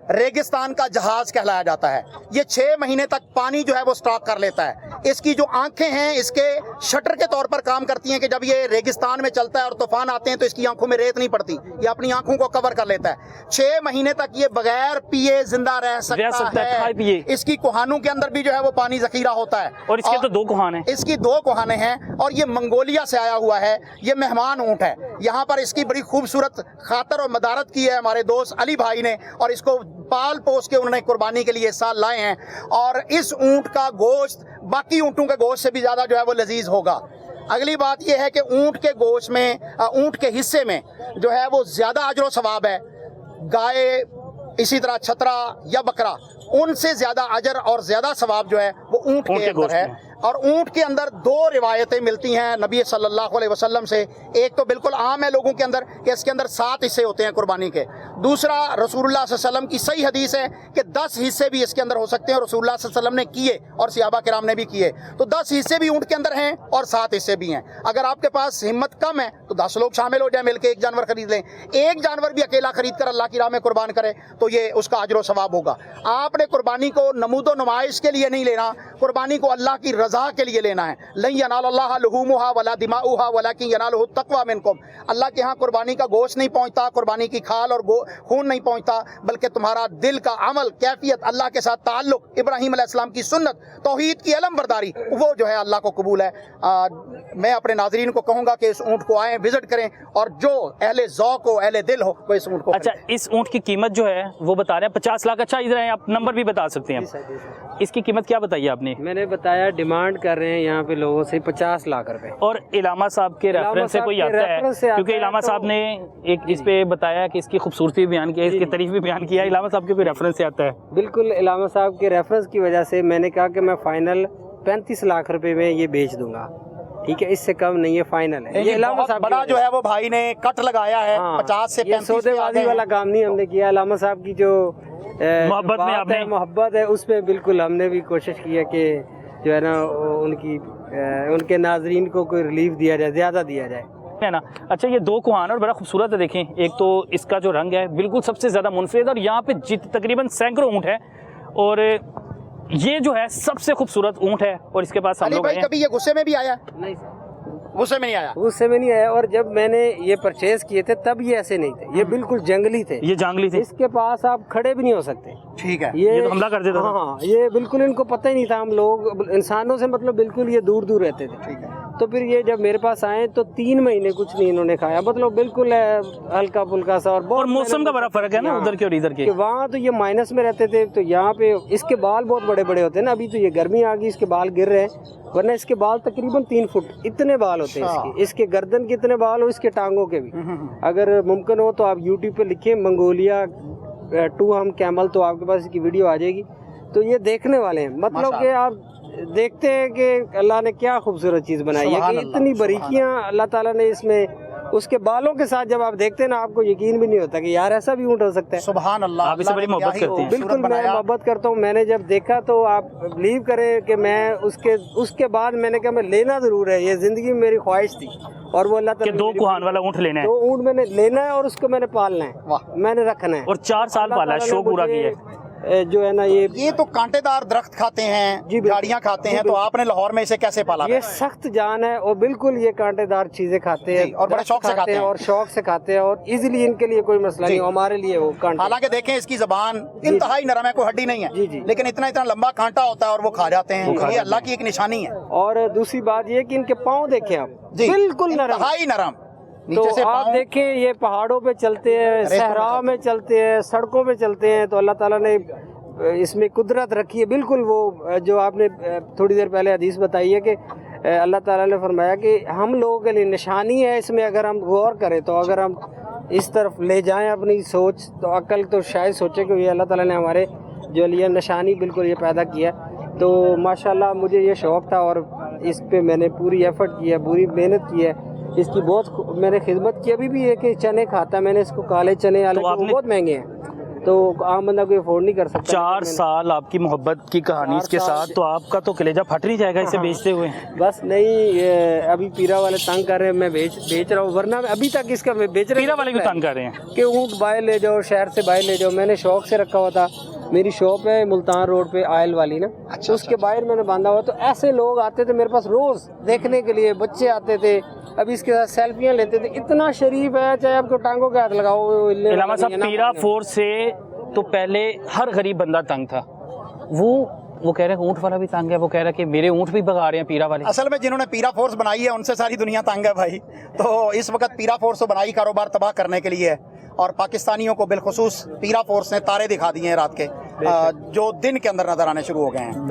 रेगिस्तान का जहाज कहलाया जाता है। ये 6 महीने तक पानी जो है वो स्टॉक कर लेता है। इसकी जो आंखें हैं इसके शटर के तौर पर काम करती हैं कि जब ये रेगिस्तान में चलता है और तूफान आते हैं तो इसकी आंखों में रेत नहीं पड़ती, ये अपनी आंखों को कवर कर लेता है। 6 महीने तक ये बगैर पिए जिंदा रह सकता है, खाए पिए। इसकी कुहानों के अंदर भी जो है वो पानी जखीरा होता है। और इसके तो 2 कुहान हैं। इसकी 2 कुहाने हैं और ये मंगोलिया से आया हुआ है। ये मेहमान ऊंट है। यहाँ पर इसकी बड़ी खूबसूरत खातर और मदारत की है हमारे दोस्त अली भाई ने, और इसको पाल पोस के उन्होंने कुर्बानी के लिए इस साल लाए हैं। और इस ऊंट का गोश्त बाकी ऊंटों के गोश्त से भी ज़्यादा जो है वो लजीज होगा। अगली बात यह है कि ऊंट के गोश्त में, ऊंट के हिस्से में जो है वो ज़्यादा अजर सवाब है। गाय, इसी तरह छतरा या बकरा, उनसे ज़्यादा अजर और ज़्यादा सवाब जो है वो ऊंट के अंदर है। और ऊंट के अंदर 2 रिवायतें मिलती हैं नबी सल्लल्लाहु अलैहि वसल्लम से। एक तो बिल्कुल आम है लोगों के अंदर कि इसके अंदर 7 हिस्से होते हैं कुर्बानी के। दूसरा रसूलुल्लाह सल्लल्लाहु अलैहि वसल्लम की सही हदीस है कि 10 हिस्से भी इसके अंदर हो सकते हैं, और रसूलुल्लाह सल्लल्लाहु अलैहि वसल्लम ने किए और सहाबा किराम ने भी किए। तो 10 हिस्से भी ऊंट के अंदर हैं और 7 हिस्से भी हैं। अगर आपके पास हिम्मत कम है तो 10 लोग शामिल हो जाए, मिलकर एक जानवर खरीद लें। एक जानवर भी अकेला खरीद कर अल्लाह की राह में कुर्बान करे तो ये उसका अजर सवाब होगा। आपने कुर्बानी को नमूदो नुमाइश के लिए नहीं लेना, कुर्बानी को अल्लाह की रज़ा के लिए लेना है। लन यनालल्लाह लुहूमुहा वला दिमाउहा वलाकिन यनालुहु तक़वा मिनकुम। अल्लाह के यहाँ कुर्बानी का गोश्त नहीं पहुँचता, कुर्बानी की खाल और खून नहीं पहुँचता, बल्कि तुम्हारा दिल का अमल, कैफियत, अल्लाह के साथ ताल्लुक, इब्राहीम अलैहिस्सलाम की सुन्नत, तौहीद की अलम बरदारी, वो जो है अल्लाह को कबूल है। मैं अपने नाज़रीन को कहूँगा कि इस ऊँट को आएँ, विजिट करें, और जो अहले ज़ौक़ हो, अहले दिल हो, वो इस ऊँट को। अच्छा, इस ऊँट की कीमत जो है वो बता रहे हैं 50 लाख। अच्छा, इधर आप नंबर भी बता सकते हैं। इसकी कीमत क्या बताई आपने? मैंने बताया डिमांड कर रहे हैं यहाँ पे लोगों से 50 लाख रुपए। और इलामा साहब के रेफरेंस से कोई आता है? क्योंकि इलामा साहब ने एक इस पे बताया कि इसकी खूबसूरती भी बयान किया, इसकी तारीफ भी बयान किया। इलामा साहब के कोई रेफरेंस से आता है? बिल्कुल, इलामा साहब के रेफरेंस की वजह से मैंने कहा कि मैं फाइनल 35 लाख रुपए में ये बेच दूंगा। ठीक है, इससे कम नहीं है, फाइनल है। ये इलामा साहब बड़ा जो है वो भाई ने कट लगाया है। 50 से 35 सौदेबाजी वाला काम नहीं हमने किया। इलामा साहब की जो मोहब्बत में आपने मोहब्बत है उसमें बिल्कुल हमने भी कोशिश की है कि जो है ना उनके नाजरीन को कोई रिलीफ दिया जाए, ज़्यादा दिया जाए, है ना। अच्छा, ये 2 कुहान और बड़ा खूबसूरत है। देखें, एक तो इसका जो रंग है बिल्कुल सबसे ज़्यादा मुनफरिद, और यहाँ पे तकरीबन सैकड़ों ऊँट है, और ये जो है सबसे खूबसूरत ऊँट है। और इसके पास हम लोग कभी ये गुस्से में भी आया? नहीं, गुस्से में नहीं आया। गुस्से में नहीं आया। और जब मैंने ये परचेज किए थे तब ये ऐसे नहीं थे, ये बिल्कुल जंगली थे। ये जंगली थे, इसके पास आप खड़े भी नहीं हो सकते। ठीक है, ये तो हमला कर देता था। हाँ, ये बिल्कुल इनको पता ही नहीं था। हम लोग इंसानों से मतलब बिल्कुल ये दूर दूर रहते थे। ठीक है। तो फिर ये जब मेरे पास आए तो 3 महीने कुछ नहीं इन्होंने खाया, मतलब बिल्कुल हल्का फुल्का सा। और मौसम का बड़ा फर्क है ना उधर के और इधर के। वहाँ तो ये माइनस में रहते थे, तो यहाँ पे इसके बाल बहुत बड़े बड़े होते हैं ना। अभी तो ये गर्मी आ गई, इसके बाल गिर रहे हैं, वरना इसके बाल तकरीबन 3 फुट इतने बाल होते हैं इसके गर्दन के इतने बाल हो, इसके टांगों के भी। अगर मुमकिन हो तो आप यूट्यूब पे लिखिए मंगोलिया 2 हम कैमल, तो आपके पास इसकी वीडियो आ जाएगी। तो ये देखने वाले हैं, मतलब कि आप देखते हैं कि अल्लाह ने क्या खूबसूरत चीज़ बनाई है, कि इतनी बारीकियां अल्लाह ताला ने इसमें। उसके बालों के साथ जब आप देखते हैं ना, आपको यकीन भी नहीं होता कि यार ऐसा भी ऊँट हो सकता है। सुभान अल्लाह, आप इससे बड़ी मोहब्बत करते हैं। बिल्कुल, मैं मोहब्बत करता हूँ। मैंने जब देखा तो आप बिलीव करें कि मैं उसके बाद मैंने कहा मैं लेना ज़रूर है, ये ज़िंदगी में मेरी ख्वाहिश थी। और वो अल्लाह ताला 2 कुहान वाला ऊँट लेना है। 2 ऊँट मैंने लेना है और उसको मैंने पालना है, मैंने रखना है। और 4 साल पाला है, शौक पूरा किया है। जो है ना, ये तो कांटेदार दरख्त खाते हैं, झाड़ियाँ खाते हैं, तो आपने लाहौर में इसे कैसे पाला? ये सख्त जान है और बिल्कुल ये कांटेदार चीजें खाते हैं और बड़े शौक से खाते हैं, और शौक से खाते हैं, और इजीली इनके लिए कोई मसला नहीं, हमारे लिए वो कांटे। हालांकि देखें इसकी जबान इंतहाई नरम है, कोई हड्डी नहीं है, जी। लेकिन इतना लंबा कांटा होता है और वो खा जाते हैं। ये अल्लाह की एक निशानी है। और दूसरी बात ये कि इनके पाँव देखें आप, बिल्कुल नरम, इंतहाई नरम। तो आप देखें, ये पहाड़ों पे चलते हैं, सहराओं में चलते हैं, सड़कों पे चलते हैं, तो अल्लाह ताला ने इसमें कुदरत रखी है। बिल्कुल वो जो आपने थोड़ी देर पहले हदीस बताई है कि अल्लाह ताला ने फरमाया कि हम लोगों के लिए निशानी है इसमें। अगर हम गौर करें तो अगर हम इस तरफ ले जाएं अपनी सोच, तो अकल तो शायद सोचे कि ये अल्लाह ताला ने हमारे जो लिए निशानी बिल्कुल ये पैदा किया। तो माशाल्लाह मुझे ये शौक़ था और इस पे मैंने पूरी एफर्ट किया, पूरी मेहनत की है। इसकी बहुत मैंने खिदमत की। अभी भी है कि चने खाता, मैंने इसको काले चने, हालांकि वो बहुत महंगे हैं, तो आम बंदा कोई अफोर्ड नहीं कर सकता। 4 साल आपकी मोहब्बत की कहानी इसके साथ, तो आपका तो कलेजा फट नहीं जाएगा इसे बेचते हुए? बस नहीं, अभी पीरा वाले तंग कर रहे हैं, मैं बेच रहा हूँ, वरना अभी तक इसका मैं बेच रहा। पीरा वाले भी तंग कर रहे हैं कि ऊँट बाहर ले जाओ, शहर से बाहर ले जाओ। मैंने शौक से रखा हुआ था, मेरी शॉप है मुल्तान रोड पे आयल वाली ना, तो उसके बाहर मैंने बांधा हुआ। तो ऐसे लोग आते थे मेरे पास रोज देखने के लिए, बच्चे आते थे, अभी इसके साथ सेल्फियां लेते थे। इतना शरीफ है, चाहे आपको टांगों के हाथ लगाओ। इलामा साहब, पीरा फोर्स से तो पहले हर गरीब बंदा तंग था। वो कह रहे हैं ऊँट वाला भी तंग है, वो कह रहा है कि मेरे ऊँट भी भगा रहे हैं पीरा वाले। असल में जिन्होंने पीरा फोर्स बनाई है उनसे सारी दुनिया तंग है भाई। तो इस वक्त पीरा फोर्स तो बनाई कारोबार तबाह करने के लिए है, और पाकिस्तानियों को बिलखुसूस पीरा फोर्स ने तारे दिखा दिए हैं रात के, जो दिन के अंदर नजर आने शुरू हो गए हैं।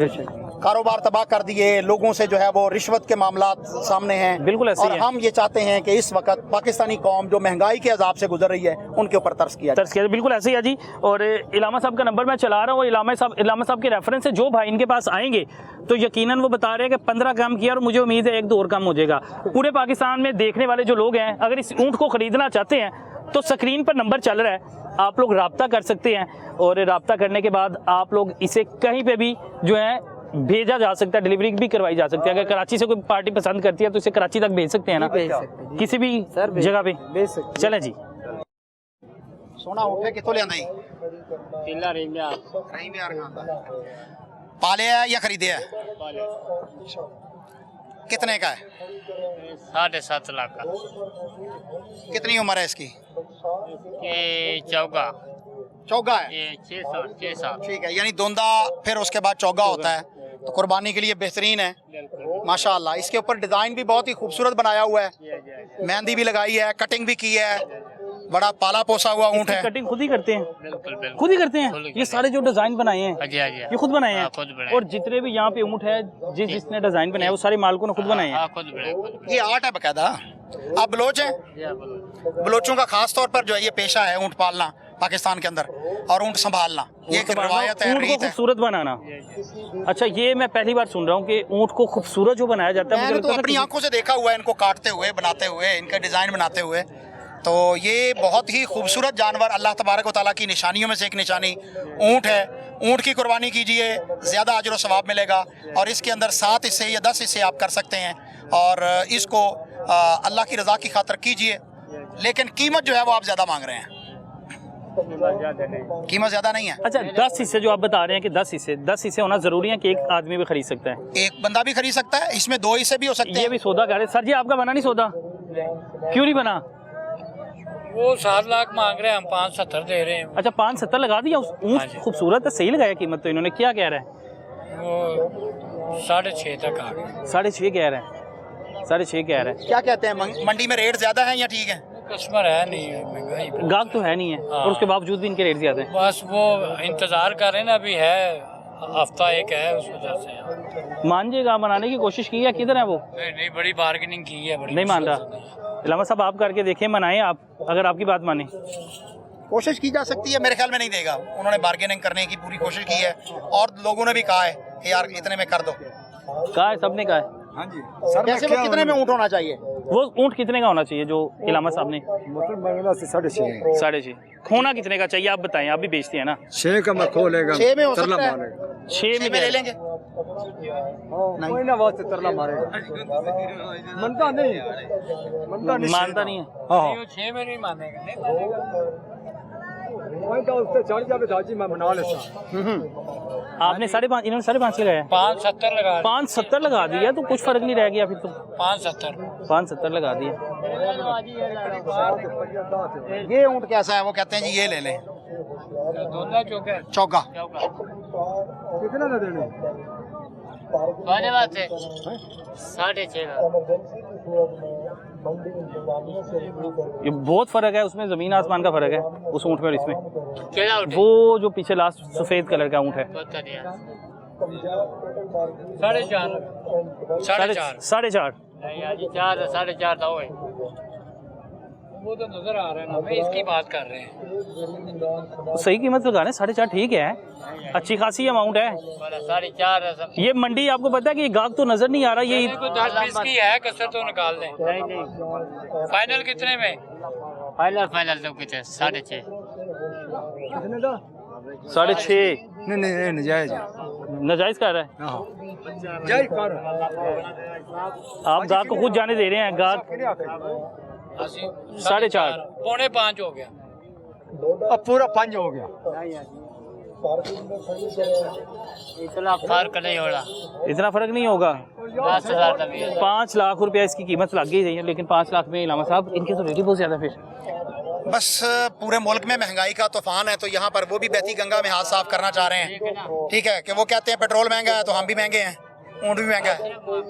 कारोबार तबाह कर दिए, लोगों से जो है वो रिश्वत के मामला सामने हैं। बिल्कुल ऐसे और ही है। हम ये चाहते हैं कि इस वक्त पाकिस्तानी कौम जो महंगाई के अजाब से गुजर रही है उनके ऊपर तरस किया जाए। बिल्कुल ऐसे ही है जी। और इलामा साहब का नंबर मैं चला रहा हूँ, इलामा साहब के रेफरेंस से जो भाई इनके पास आएंगे तो यकीनन वो बता रहे हैं कि 15 काम किया और मुझे उम्मीद है 1-2 और काम हो जाएगा। पूरे पाकिस्तान में देखने वाले जो लोग हैं, अगर इस ऊँट को खरीदना चाहते हैं तो स्क्रीन पर नंबर चल रहा है, आप लोग राब्ता कर सकते हैं, और राब्ता करने के बाद आप लोग इसे कहीं पे भी जो है भेजा जा सकता है, डिलीवरी भी करवाई जा सकती है। अगर कराची से कोई पार्टी पसंद करती है तो इसे कराची तक भेज सकते हैं ना, किसी भी जगह पे भेज सकते। चलें जी। सोना उठे कितों ले आंदा पाले है या खरीदे है? कितने का है? 7.5 लाख का। कितनी उम्र है इसकी? ये चौगा चौगा है। ये 6 साल। ठीक है, यानी दोंदा फिर उसके बाद चौगा होता है, तो कुर्बानी के लिए बेहतरीन है माशाल्लाह। इसके ऊपर डिज़ाइन भी बहुत ही खूबसूरत बनाया हुआ है, मेहंदी भी लगाई है, कटिंग भी की है, बड़ा पाला पोसा हुआ ऊँट है। कटिंग खुद ही करते हैं? बिल्कुल खुद ही करते हैं ये सारे जो डिजाइन बनाए हैं? हाँ जी। ये खुद बनाए हैं? खुद बनाए। और जितने भी यहाँ पे ऊँट है, जिसने डिजाइन बनाया वो सारे मालिकों ने खुद बनाए हैं? खुद बनाए। ये आर्ट है बकायदा। आप बलोच हैं? बलोचों का खास तौर पर जो है ये पेशा है ऊँट पालना पाकिस्तान के अंदर, और ऊँट संभालना, ये एक रवायत है, ऊँट को रीत है। खूबसूरत बनाना। अच्छा, ये मैं पहली बार सुन रहा हूँ कि ऊँट को खूबसूरत जो बनाया जाता है। मैंने मुझे तो लगता था अपनी आंखों से देखा हुआ है इनको काटते हुए, बनाते हुए, इनका डिज़ाइन बनाते हुए। तो ये बहुत ही खूबसूरत जानवर, अल्लाह तबारक व तआला की निशानियों में से एक निशानी ऊँट है। ऊँट की कुर्बानी कीजिए, ज़्यादा अजर व सवाब मिलेगा, और इसके अंदर 7 हिस्से या 10 हिस्से आप कर सकते हैं, और इसको अल्लाह की रज़ा की खातिर कीजिए। लेकिन कीमत जो है वो आप ज़्यादा मांग रहे हैं, कीमत ज़्यादा नहीं है। अच्छा, 10 हिस्से जो आप बता रहे हैं कि 10 हिस्से होना ज़रूरी है कि एक आदमी भी खरीद सकता है? एक बंदा भी खरीद सकता है, इसमें 2 हिस्से भी हो सकते ये हैं। भी सौदा कर रहे। सर जी, आपका बना नहीं सौदा? क्यों नहीं बना? वो 7 लाख मांग रहे हैं, हम 5.70 दे रहे हैं। अच्छा, 5.70 लगा दिया। ऊँट खूबसूरत है, सही लगाया कीमत तो इन्होंने। क्या कह रहे हैं? वो 6.5 तक आ गए। 6.5 कह रहे हैं, 6.5 कह रहे हैं। क्या कहते हैं, मंडी में रेट ज़्यादा है या ठीक है? कस्टमर है नहीं, महंगाई पे। गाहक तो है नहीं है, और उसके बावजूद भी इनके रेट ज्यादा है। बस वो इंतजार कर रहे हैं ना, अभी है हफ्ता एक है, उस वजह से। मान जाएगा, बनाने की कोशिश की है? किधर है वो? नहीं, बड़ी बार्गेनिंग की है, बड़ी नहीं मान रहा। इलामा साहब, आप करके देखें, मनाएं आप, अगर आपकी बात माने। कोशिश की जा सकती है, मेरे ख्याल में नहीं देगा। उन्होंने बार्गेनिंग करने की पूरी कोशिश की है, और लोगों ने भी कहा है कि यार इतने में कर दो। कहा है, सबने कहा है। हाँ जी सर, कैसे वो कितने में ऊँट होना चाहिए? वो ऊँट कितने का होना चाहिए जो इलामा साहब ने? 6.5। खोना कितने का चाहिए आप बताएं, आप भी बेचते हैं ना? 6 का मैं खोलेगा। 6 में हो सकता है, 6 में ले लेंगे। कोई ना वास्ते तरला मारेगा। मनता नहीं, मानता नहीं है। वो 6 में नहीं मानेगा। उससे चढ़ जावे दाजी, मैं मना लेता। आपने 5.5, इन्होंने 5.5 लगाया। 5.70 लगा। 5.70 लगा दिया, तो कुछ फर्क नहीं रह गया फिर तो। 5.70 लगा दिया। ये ऊँट कैसा है? वो कहते हैं जी ये ले लें, दोनों चौका चौका। कितना दे देने? वाले वास्ते 6.5 ये बहुत फर्क है उसमें, जमीन आसमान का फर्क है उस ऊँट में और इसमें। वो जो पीछे लास्ट सफेद कलर का ऊँट है, 4.5 4.5। नहीं आज 4 4.5 था वो तो नजर आ रहा है ना, मैं इसकी बात कर रहे हैं। तो सही कीमत लगा रहे हैं, 4.5 ठीक है, अच्छी खासी अमाउंट है। 4.5 ये मंडी आपको पता है कि गाहक तो नजर नहीं आ रहा, ये 10-20 की है, कसर तो निकाल दें। फाइनल कितने में? फाइनल तो कितने? 6.5 6.5 नहीं नहीं नजायज नाजायज कर रहा है। आप गाहक को खुद जाने दे रहे हैं, गाहक 4.5 पौने 5 हो गया। अब पूरा 5 हो गया। इतना फर्क नहीं हो रहा, इतना फर्क नहीं होगा। 10,000 का भी है। 5 लाख रुपया इसकी कीमत लग गई है, लेकिन 5 लाख में इलामा साहब इनके तो रेट ही बहुत ज्यादा। फिर बस पूरे मुल्क में महंगाई का तूफान है, तो यहाँ पर वो भी बहती गंगा में हाथ साफ करना चाह रहे हैं। ठीक है कि वो कहते हैं पेट्रोल महंगा है तो हम भी महंगे हैं, ऊँट भी महंगा है।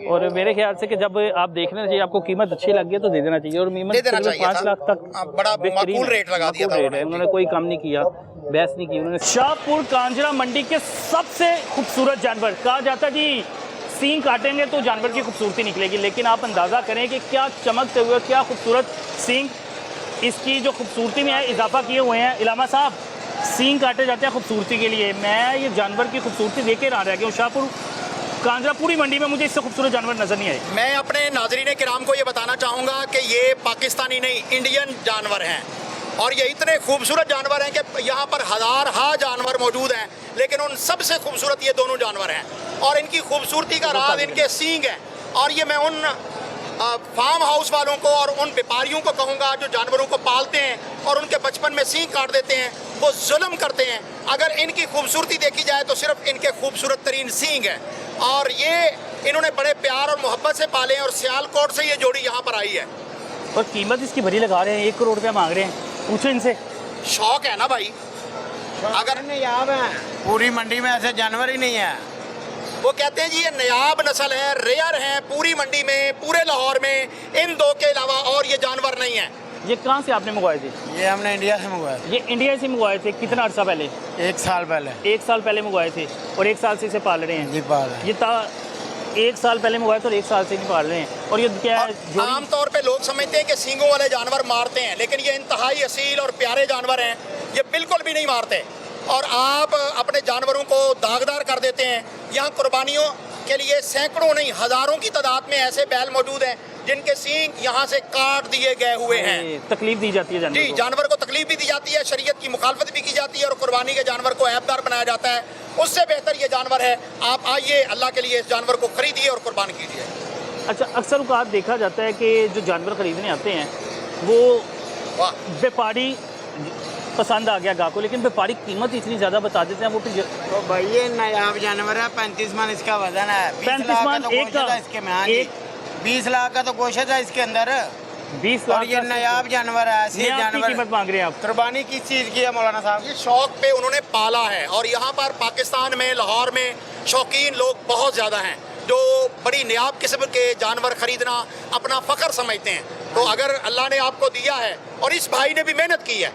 और मेरे ख्याल से कि जब आप देखना चाहिए, आपको कीमत अच्छी लग गई तो दे देना चाहिए। और दे देना चाहिए 5 था। लाख तक बड़ा बेहतरीन माकूल है, रेट लगा दिया माकूल था रेट है। उन्होंने कोई कम नहीं किया, बहस नहीं की उन्होंने। शाहपुर कांजरा मंडी के सबसे खूबसूरत जानवर कहा जाता जी, सींग काटेंगे तो जानवर की खूबसूरती निकलेगी, लेकिन आप अंदाज़ा करें कि क्या चमकते हुए, क्या खूबसूरत सींग, इसकी जो खूबसूरती में है इजाफा किए हुए हैं। इलामा साहब, सींग काटे जाते हैं खूबसूरती के लिए, मैं ये जानवर की खूबसूरती देख के रह गया हूँ। शाहपुर कांजरा पूरी मंडी में मुझे इससे खूबसूरत जानवर नजर नहीं आए। मैं अपने नाजरीन किराम को ये बताना चाहूँगा कि ये पाकिस्तानी नहीं, इंडियन जानवर हैं, और ये इतने खूबसूरत जानवर हैं कि यहाँ पर हज़ार जानवर मौजूद हैं, लेकिन उन सबसे खूबसूरत ये दोनों जानवर हैं। और इनकी खूबसूरती का राज इनके सींग हैं। और ये मैं उन फार्म हाउस वालों को और उन व्यापारियों को कहूँगा जो जानवरों को पालते हैं और उनके बचपन में सींग काट देते हैं, वो जुल्म करते हैं। अगर इनकी खूबसूरती देखी जाए तो सिर्फ इनके खूबसूरत तरीन सींग है, और ये इन्होंने बड़े प्यार और मोहब्बत से पाले हैं, और सियालकोट से ये जोड़ी यहाँ पर आई है। और कीमत इसकी बड़ी लगा रहे हैं, 1 करोड़ रुपया मांग रहे हैं। पूछो इनसे। शौक है ना भाई, अगर नायाब है, पूरी मंडी में ऐसे जानवर ही नहीं है। वो कहते हैं जी ये नायाब नस्ल है, रेयर है, पूरी मंडी में, पूरे लाहौर में इन दो के अलावा और ये जानवर नहीं है। ये कहाँ से आपने मंगवाए थे? ये हमने इंडिया से मंगवाया, ये इंडिया से मंगवाए थे। कितना अर्सा पहले? 1 साल पहले। 1 साल पहले मंगवाए थे, और 1 साल से इसे पाल रहे हैं। जी पाल है। ये 1 साल पहले मंगवाए थे और 1 साल से नहीं पाल रहे हैं। और ये क्या है, आमतौर पे लोग समझते हैं कि सींगों वाले जानवर मारते हैं, लेकिन ये इंतहाई असील और प्यारे जानवर हैं, ये बिल्कुल भी नहीं मारते। और आप अपने जानवरों को दागदार कर देते हैं। यहाँ कुर्बानियों के लिए सैकड़ों नहीं, हज़ारों की तादाद में ऐसे बैल मौजूद हैं जिनके सींग यहाँ से काट दिए गए हुए हैं। तकलीफ दी जाती है जानवर जी, को। जानवर को तकलीफ भी दी जाती है, शरीयत की मुखालफत भी की जाती है, और कुर्बानी के जानवर को ऐबदार बनाया जाता है। उससे बेहतर ये जानवर है। आप आइए, अल्लाह के लिए इस जानवर को खरीदिए और कुर्बान कीजिए। अच्छा, अक्सर औक़ात देखा जाता है कि जो जानवर खरीदने आते हैं वो व्यापारी पसंद आ गया गाह को, लेकिन व्यापारी कीमत इतनी ज़्यादा बता देते हैं। वो फिर तो भाई ये नायाब जानवर है, 35 मन इसका वजन है, 35 मन एक का, इसके में। हाँ जी, 20 लाख का तो गोश्त है इसके अंदर, 20 और लाख ये नायाब जानवर है। ऐसे की जानवर कीमत मांग रहे हैं आप। कुर्बानी किस चीज़ की है मौलाना साहब? ये शौक पे उन्होंने पाला है, और यहाँ पर पाकिस्तान में, लाहौर में शौकीन लोग बहुत ज़्यादा हैं जो बड़ी नायाब किस्म के जानवर खरीदना अपना फ़ख्र समझते हैं। तो अगर अल्लाह ने आपको दिया है, और इस भाई ने भी मेहनत की है,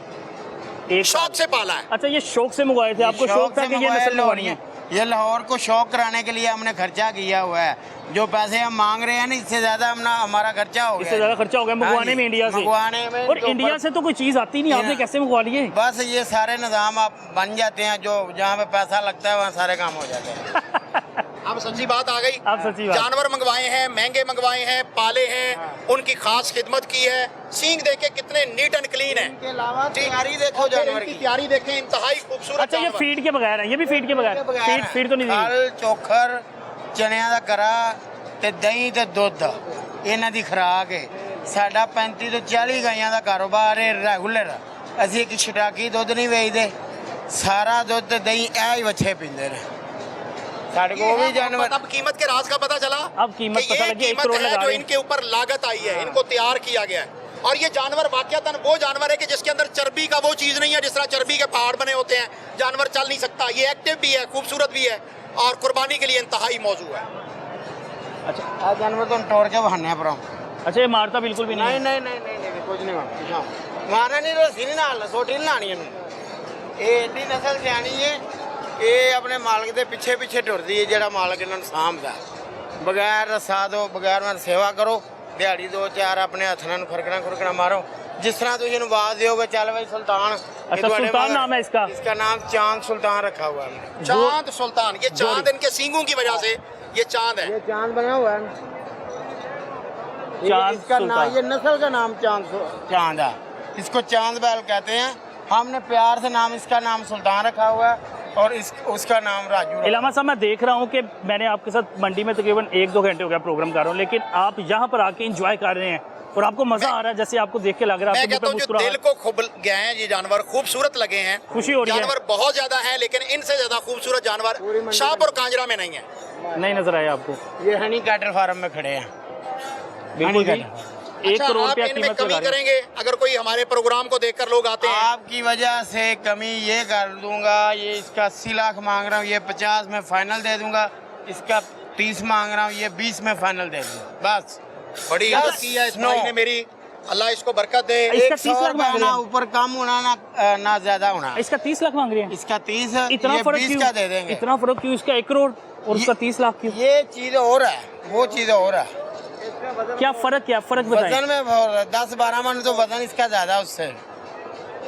एक शौक से पाला है। अच्छा, ये शौक से मंगवाए थे? आपको शौक था कि ये नस्ल मंगवानी है? ये लाहौर को शौक कराने के लिए हमने खर्चा किया हुआ है। जो पैसे हम मांग रहे हैं ना, इससे ज्यादा हमारा खर्चा हो गया। इससे ज़्यादा खर्चा हो गया मंगवाने में, इंडिया से। मंगवाने में। और इंडिया से तो कोई चीज़ आती नहीं, आपने कैसे मंगवा लिए? बस ये सारे निज़ाम आप बन जाते हैं, जो जहाँ पे पैसा लगता है वहाँ सारे काम हो जाते हैं। अब सच्ची बात आ गई। अब सच्ची बात। जानवर मंगवाए हैं, महंगे मंगवाए हैं, पाले हैं, उनकी खास खिदमत की है। सींग देखे कितने नीट एंड क्लीन है। इनके अलावा तैयारी देखो जानवर की। तैयारी देखें, इंतहाई खूबसूरत। अच्छा, ये फीड के बगैर है? ये भी फीड के बगैर? फीड तो नहीं दी? खल, चोखर, चनिया ਦਾ ਕਰਾ ਤੇ ਦਹੀਂ ਤੇ ਦੁੱਧ ਇਹਨਾਂ ਦੀ ਖੁਰਾਕ ਹੈ। ਸਾਡਾ 35 ਤੋਂ 40 ਗਾਈਆਂ ਦਾ ਕਾਰੋਬਾਰ ਹੈ ਰੈਗੂਲਰ। ਅਸੀਂ ਇੱਕ ਛਟਾਕੀ ਦੁੱਧ ਨਹੀਂ ਵੇਚਦੇ, ਸਾਰਾ ਦੁੱਧ ਤੇ ਦਹੀਂ ਇਹ ਹੀ ਬੱਚੇ ਪੀਂਦੇ ਨੇ। ਸਾਡੇ ਕੋਲ ਵੀ जानवर। अब कीमत के राज का पता चला। अब कीमत कि पता ये लगी, 1 कीमत करोड़ है लगा जो रहे हैं। इनके ऊपर लागत आई है, इनको तैयार किया गया है। और ये जानवर वाकयातन वो जानवर है कि जिसके अंदर चर्बी का वो चीज़ नहीं है, जिस तरह चर्बी के पहाड़ बने होते हैं। जानवर चल नहीं सकता, ये एक्टिव भी है, खूबसूरत भी है, और कुर्बानी के लिए इंतहाई मौजू है। अच्छा, आ जानवर तो तोड़ के बहाने पर। अच्छा, ये मारता बिल्कुल भी नहीं? नहीं कुछ नहीं मारता। मारना नहीं, रस्सी नहीं नाल सोटी नहीं लानी इन्हें। ये एडी नस्ल सियानी है, ये अपने मालक के पीछे पीछे टुरदी है, ਜਿਹੜਾ मालक इन्होंने सामभदा। बगैर रस्सा दो, बगैर मैं सेवा करो, दिहाड़ी 2-4 अपने हथां नूं खुरकना मारो। जिस तरह तुम इन्हें आवाज दोगे, चल भाई सुल्तान। अच्छा, सुल्तान नाम है इसका? इसका नाम चांद सुल्तान रखा हुआ है। चांद सुल्तान, ये चांद इनके सींगों की वजह से ये चांद है। ये चांद बना हुआ है। चांद इसका नाम, सुल्तान। ये नस्ल का नाम चांद है। इसको चांद बैल कहते हैं। हमने प्यार से नाम, इसका नाम सुल्तान रखा हुआ है और उसका नाम राजू। इलामा साहब, मैं देख रहा हूँ कि मैंने आपके साथ मंडी में तकरीबन 1-2 घंटे हो गया प्रोग्राम कर रहा हूँ, लेकिन आप यहाँ पर आके इंजॉय कर रहे हैं और आपको मजा आ रहा है, जैसे आपको देख के लग रहा है। मैं कहता हूँ जो दिल को खूब गए हैं ये जानवर, खूबसूरत लगे हैं, खुशी हो रही है। जानवर बहुत ज्यादा है, लेकिन इनसे ज्यादा खूबसूरत जानवर शाहपुर कांजरा में नहीं है। नहीं नजर आया आपको? ये हनी कैटल फार्म में खड़े हैं। बिल्कुल जी, 1 अच्छा, करोड़ आप रुपया इनमें कीमत कमी लगा रहे हैं। करेंगे अगर कोई हमारे प्रोग्राम को देखकर लोग आते हैं? आपकी वजह से कमी ये कर दूंगा, ये इसका 80 लाख मांग रहा हूँ, ये 50 में फाइनल दे दूंगा, इसका 30 मांग रहा हूँ, ये 20 में फाइनल दे दूंगा बस। बड़ी इज्जत की है इस भाई ने मेरी, अल्लाह इसको बरकत दे। इसका 30 लाख मांग रहे ना हैं? ऊपर कम होना ना ज्यादा होना। इसका 30 लाख मांग रहे हैं? इसका 30, इतना ये फर्क 20 क्यों? का दे देंगे। इतना फर्क क्यों? इसका 1 करोड़ और उसका 30 लाख क्यों? ये चीज और है, वो चीज और है। क्या फर्क वजन बताएं? में 10-12 मन तो वजन इसका ज्यादा उससे।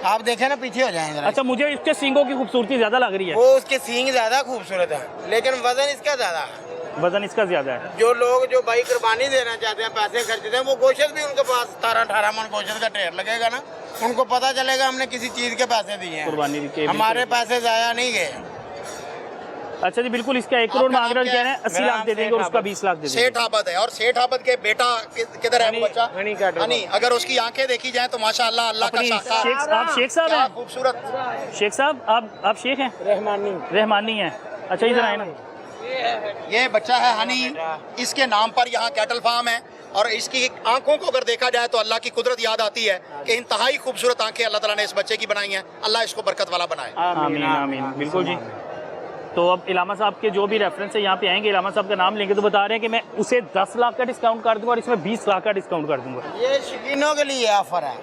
आप देखें ना, पीछे हो जाएंगे जरा। अच्छा, मुझे इसके सींगों की खूबसूरती ज्यादा लग रही है। वो उसके सींग ज्यादा खूबसूरत है, लेकिन वजन इसका ज्यादा है। वजन इसका ज्यादा है। जो लोग जो भाई कुर्बानी देना चाहते हैं, पैसे खर्चते हैं, वो गोश्त भी उनके पास 17-18 मन गोश्त का ढेर लगेगा ना, उनको पता चलेगा हमने किसी चीज के पैसे दिए हैं, कुर्बानी के। हमारे पैसे जाया नहीं गए। अच्छा जी, बिल्कुल। इसका 1 करोड़ मांग रहे हैं, कह रहे हैं 80 लाख दे देंगे और उसका 20 लाख दे देंगे। सेठ आबद है, और सेठ आबद के बेटा किधर है वो बच्चा? हनी। अगर उसकी आंखें देखी जाए तो माशाअल्लाह अल्लाह का अपनी शाखा। आप शेख साहब क्या हैं? खूबसूरत। शेख साहब, आप शेख हैं? रहमानी हैं। अच्छा, इधर आए ना। ये बच्चा है हनी, इसके नाम पर यहाँ कैटल फार्म है, और इसकी आंखों को अगर देखा जाए तो अल्लाह की कुदरत याद आती है कि इंतहाई खूबसूरत आंखें अल्लाह ताला ने इस बच्चे की बनाई हैं। अल्लाह इसको बरकत वाला बनाए। आमीन आमीन, बिल्कुल जी। तो अब इलामा साहब के जो भी रेफरेंस है यहाँ पे आएंगे, इलामा साहब का नाम लेंगे तो बता रहे हैं कि मैं उसे 10 लाख का डिस्काउंट कर दूंगा और इसमें 20 लाख का डिस्काउंट कर दूंगा। ये शकीनों के लिए ऑफर है,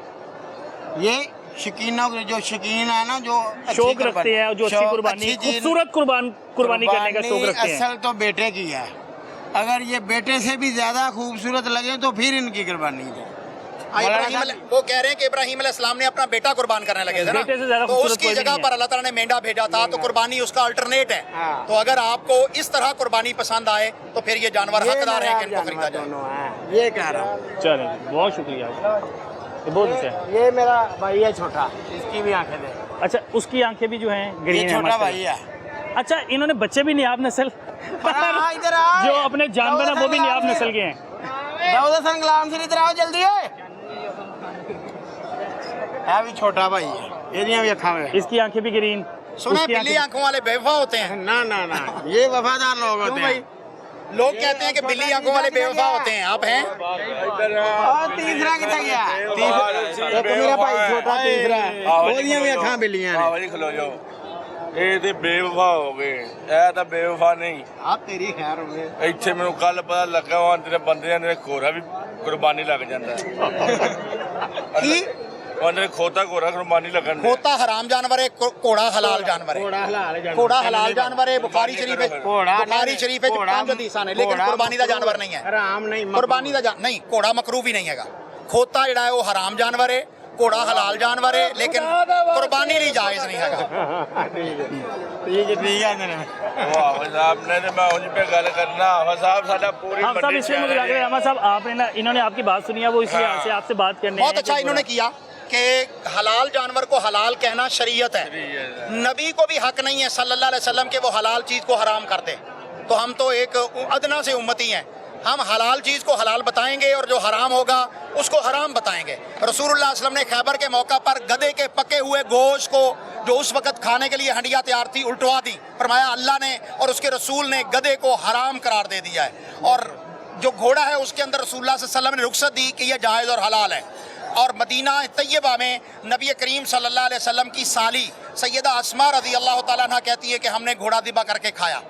ये शकीनों के जो शकीन है ना, जो शौक रखते हैं, जो अच्छी कुर्बानी, खूबसूरत कुर्बानी करने का शौक रखते हैं। असल तो बेटे की है, अगर ये बेटे से भी ज्यादा खूबसूरत लगे तो फिर इनकी कुर्बानी है। वो कह रहे हैं कि इब्राहिम अलैहिस्सलाम ने अपना बेटा कुर्बान करने लगे थे ना, बेटे से ज्यादा तो खूबसूरत उसकी कोई जगह नहीं पर अल्लाह ताला ने मेंढा भेजा था, तो कुर्बानी उसका अल्टरनेट है। हाँ। तो अगर आपको इस तरह कुर्बानी पसंद आए तो फिर ये जानवर हकदार है कि इनको खरीदा जाए। ये कह रहा हूँ। चलो, बहुत शुक्रिया, ये बहुत अच्छा है। ये मेरा भाई है छोटा, इसकी भी आंखें दे। अच्छा, उसकी आंखें भी जो हैं ग्रीन ये हैं छोटा माशाल्लाह। भाई है। अच्छा, इन्होंने बच्चे भी नियाब नस्ल इधर आ। जो अपने जानवर हैं वो भी नियाब नस्ल के हैं। दाऊद हसन गुलाम से इधर आओ जल्दी है भी छोटा भाई है, ये भी अखा में। इसकी आंखें भी ग्रीन। सुना उसकी बिल्ली आंखें- आंखों वाले बेवफा होते हैं। ना ना ना, ये वफादार लोग होते हैं। लोग कहते हैं कि बिल्ली आंखों वाले बेवफा होते हैं, आप हैं? और तीसरा कितना गया? एक मेरा भाई छोटा तीसरा है, ਉਹਦੀਆਂ ਵੀ ਅੱਖਾਂ ਬਿੱਲੀਆਂ ਨੇ। ਭਾਜੀ ਖਲੋ ਜਾਓ, ਇਹ ਤੇ ਬੇਵਫਾ ਹੋ ਗਏ, ਇਹ ਤਾਂ ਬੇਵਫਾ ਨਹੀਂ। ਆ ਤੇਰੀ ਖੈਰ ਹੋਵੇ। ਇੱਥੇ ਮੈਨੂੰ ਕੱਲ ਪਤਾ ਲੱਗਾ ਵਾ ਤੇਰੇ ਬੰਦਿਆਂ ਦੇ ਘੋੜਾ ਵੀ ਕੁਰਬਾਨੀ ਲੱਗ ਜਾਂਦਾ ਕੀ? ਉਹਦੇ ਖੋਤਾ ਘੋੜਾ ਕੁਰਬਾਨੀ ਲੱਗਣ ਦੇ। खोता हराम जानवर है, घोड़ा हलाल जानवर है। ਘੋੜਾ ਹਲਾਲ ਜਾਨਵਰ। घोड़ा हलाल जानवर है, बुखारी शरीफ है, घोड़ा बुखारी शरीफ है, घोड़ा- 5 हदीसां ने, लेकिन घोड़ा कुर्बानी का जानवर नहीं है। हराम नहीं, कुर्बानी का नहीं, घोड़ा मकरूह भी नहीं हैगा। खोता जिहड़ा है वो हराम जानवर है, घोड़ा हलाल जानवर है, लेकिन कुर्बानी नहीं जायज़ नहीं हैगा। ठीक है ने। ਵਾਹ ਸਾਹਿਬ ਨੇ ਤੇ ਮੈਂ ਉਂਝ पे ਗੱਲ करना, हाफिज साहब साडा पूरी हम सब इसलिए मुझे लग रहा है, अहमद साहब आपने ना, इन्होंने आपकी बात सुनी है, वो इसलिए आपसे आपसे बात करने बहुत अच्छा इन्होंने किया कि हलाल जानवर को हलाल कहना शरीयत है। नबी को भी हक नहीं है सल्लल्लाहु अलैहि वसल्लम के वो हलाल चीज़ को हराम कर दे। तो हम तो एक अदना से उम्मती हैं, हम हलाल चीज़ को हलाल बताएंगे और जो हराम होगा उसको हराम बताएंगे। रसूलुल्लाह सल्लल्लाहु अलैहि वसल्लम ने खैबर के मौका पर गधे के पके हुए गोश्त को, जो उस वक्त खाने के लिए हंडिया तैयार थी, उल्टवा दी। फरमाया अल्लाह ने और उसके रसूल ने गधे को हराम करार दे दिया है। और जो घोड़ा है उसके अंदर रसूलुल्लाह सल्लल्लाहु अलैहि वसल्लम ने रुख्सत दी कि यह जायज़ और हलाल है। और मदीना तैयबा में नबी करीम सल्लल्लाहु अलैहि वसल्लम की साली सैयदा अस्मा रज़ी अल्लाह तआला अन्हा कहती है कि हमने घोड़ा ज़िबा करके खाया।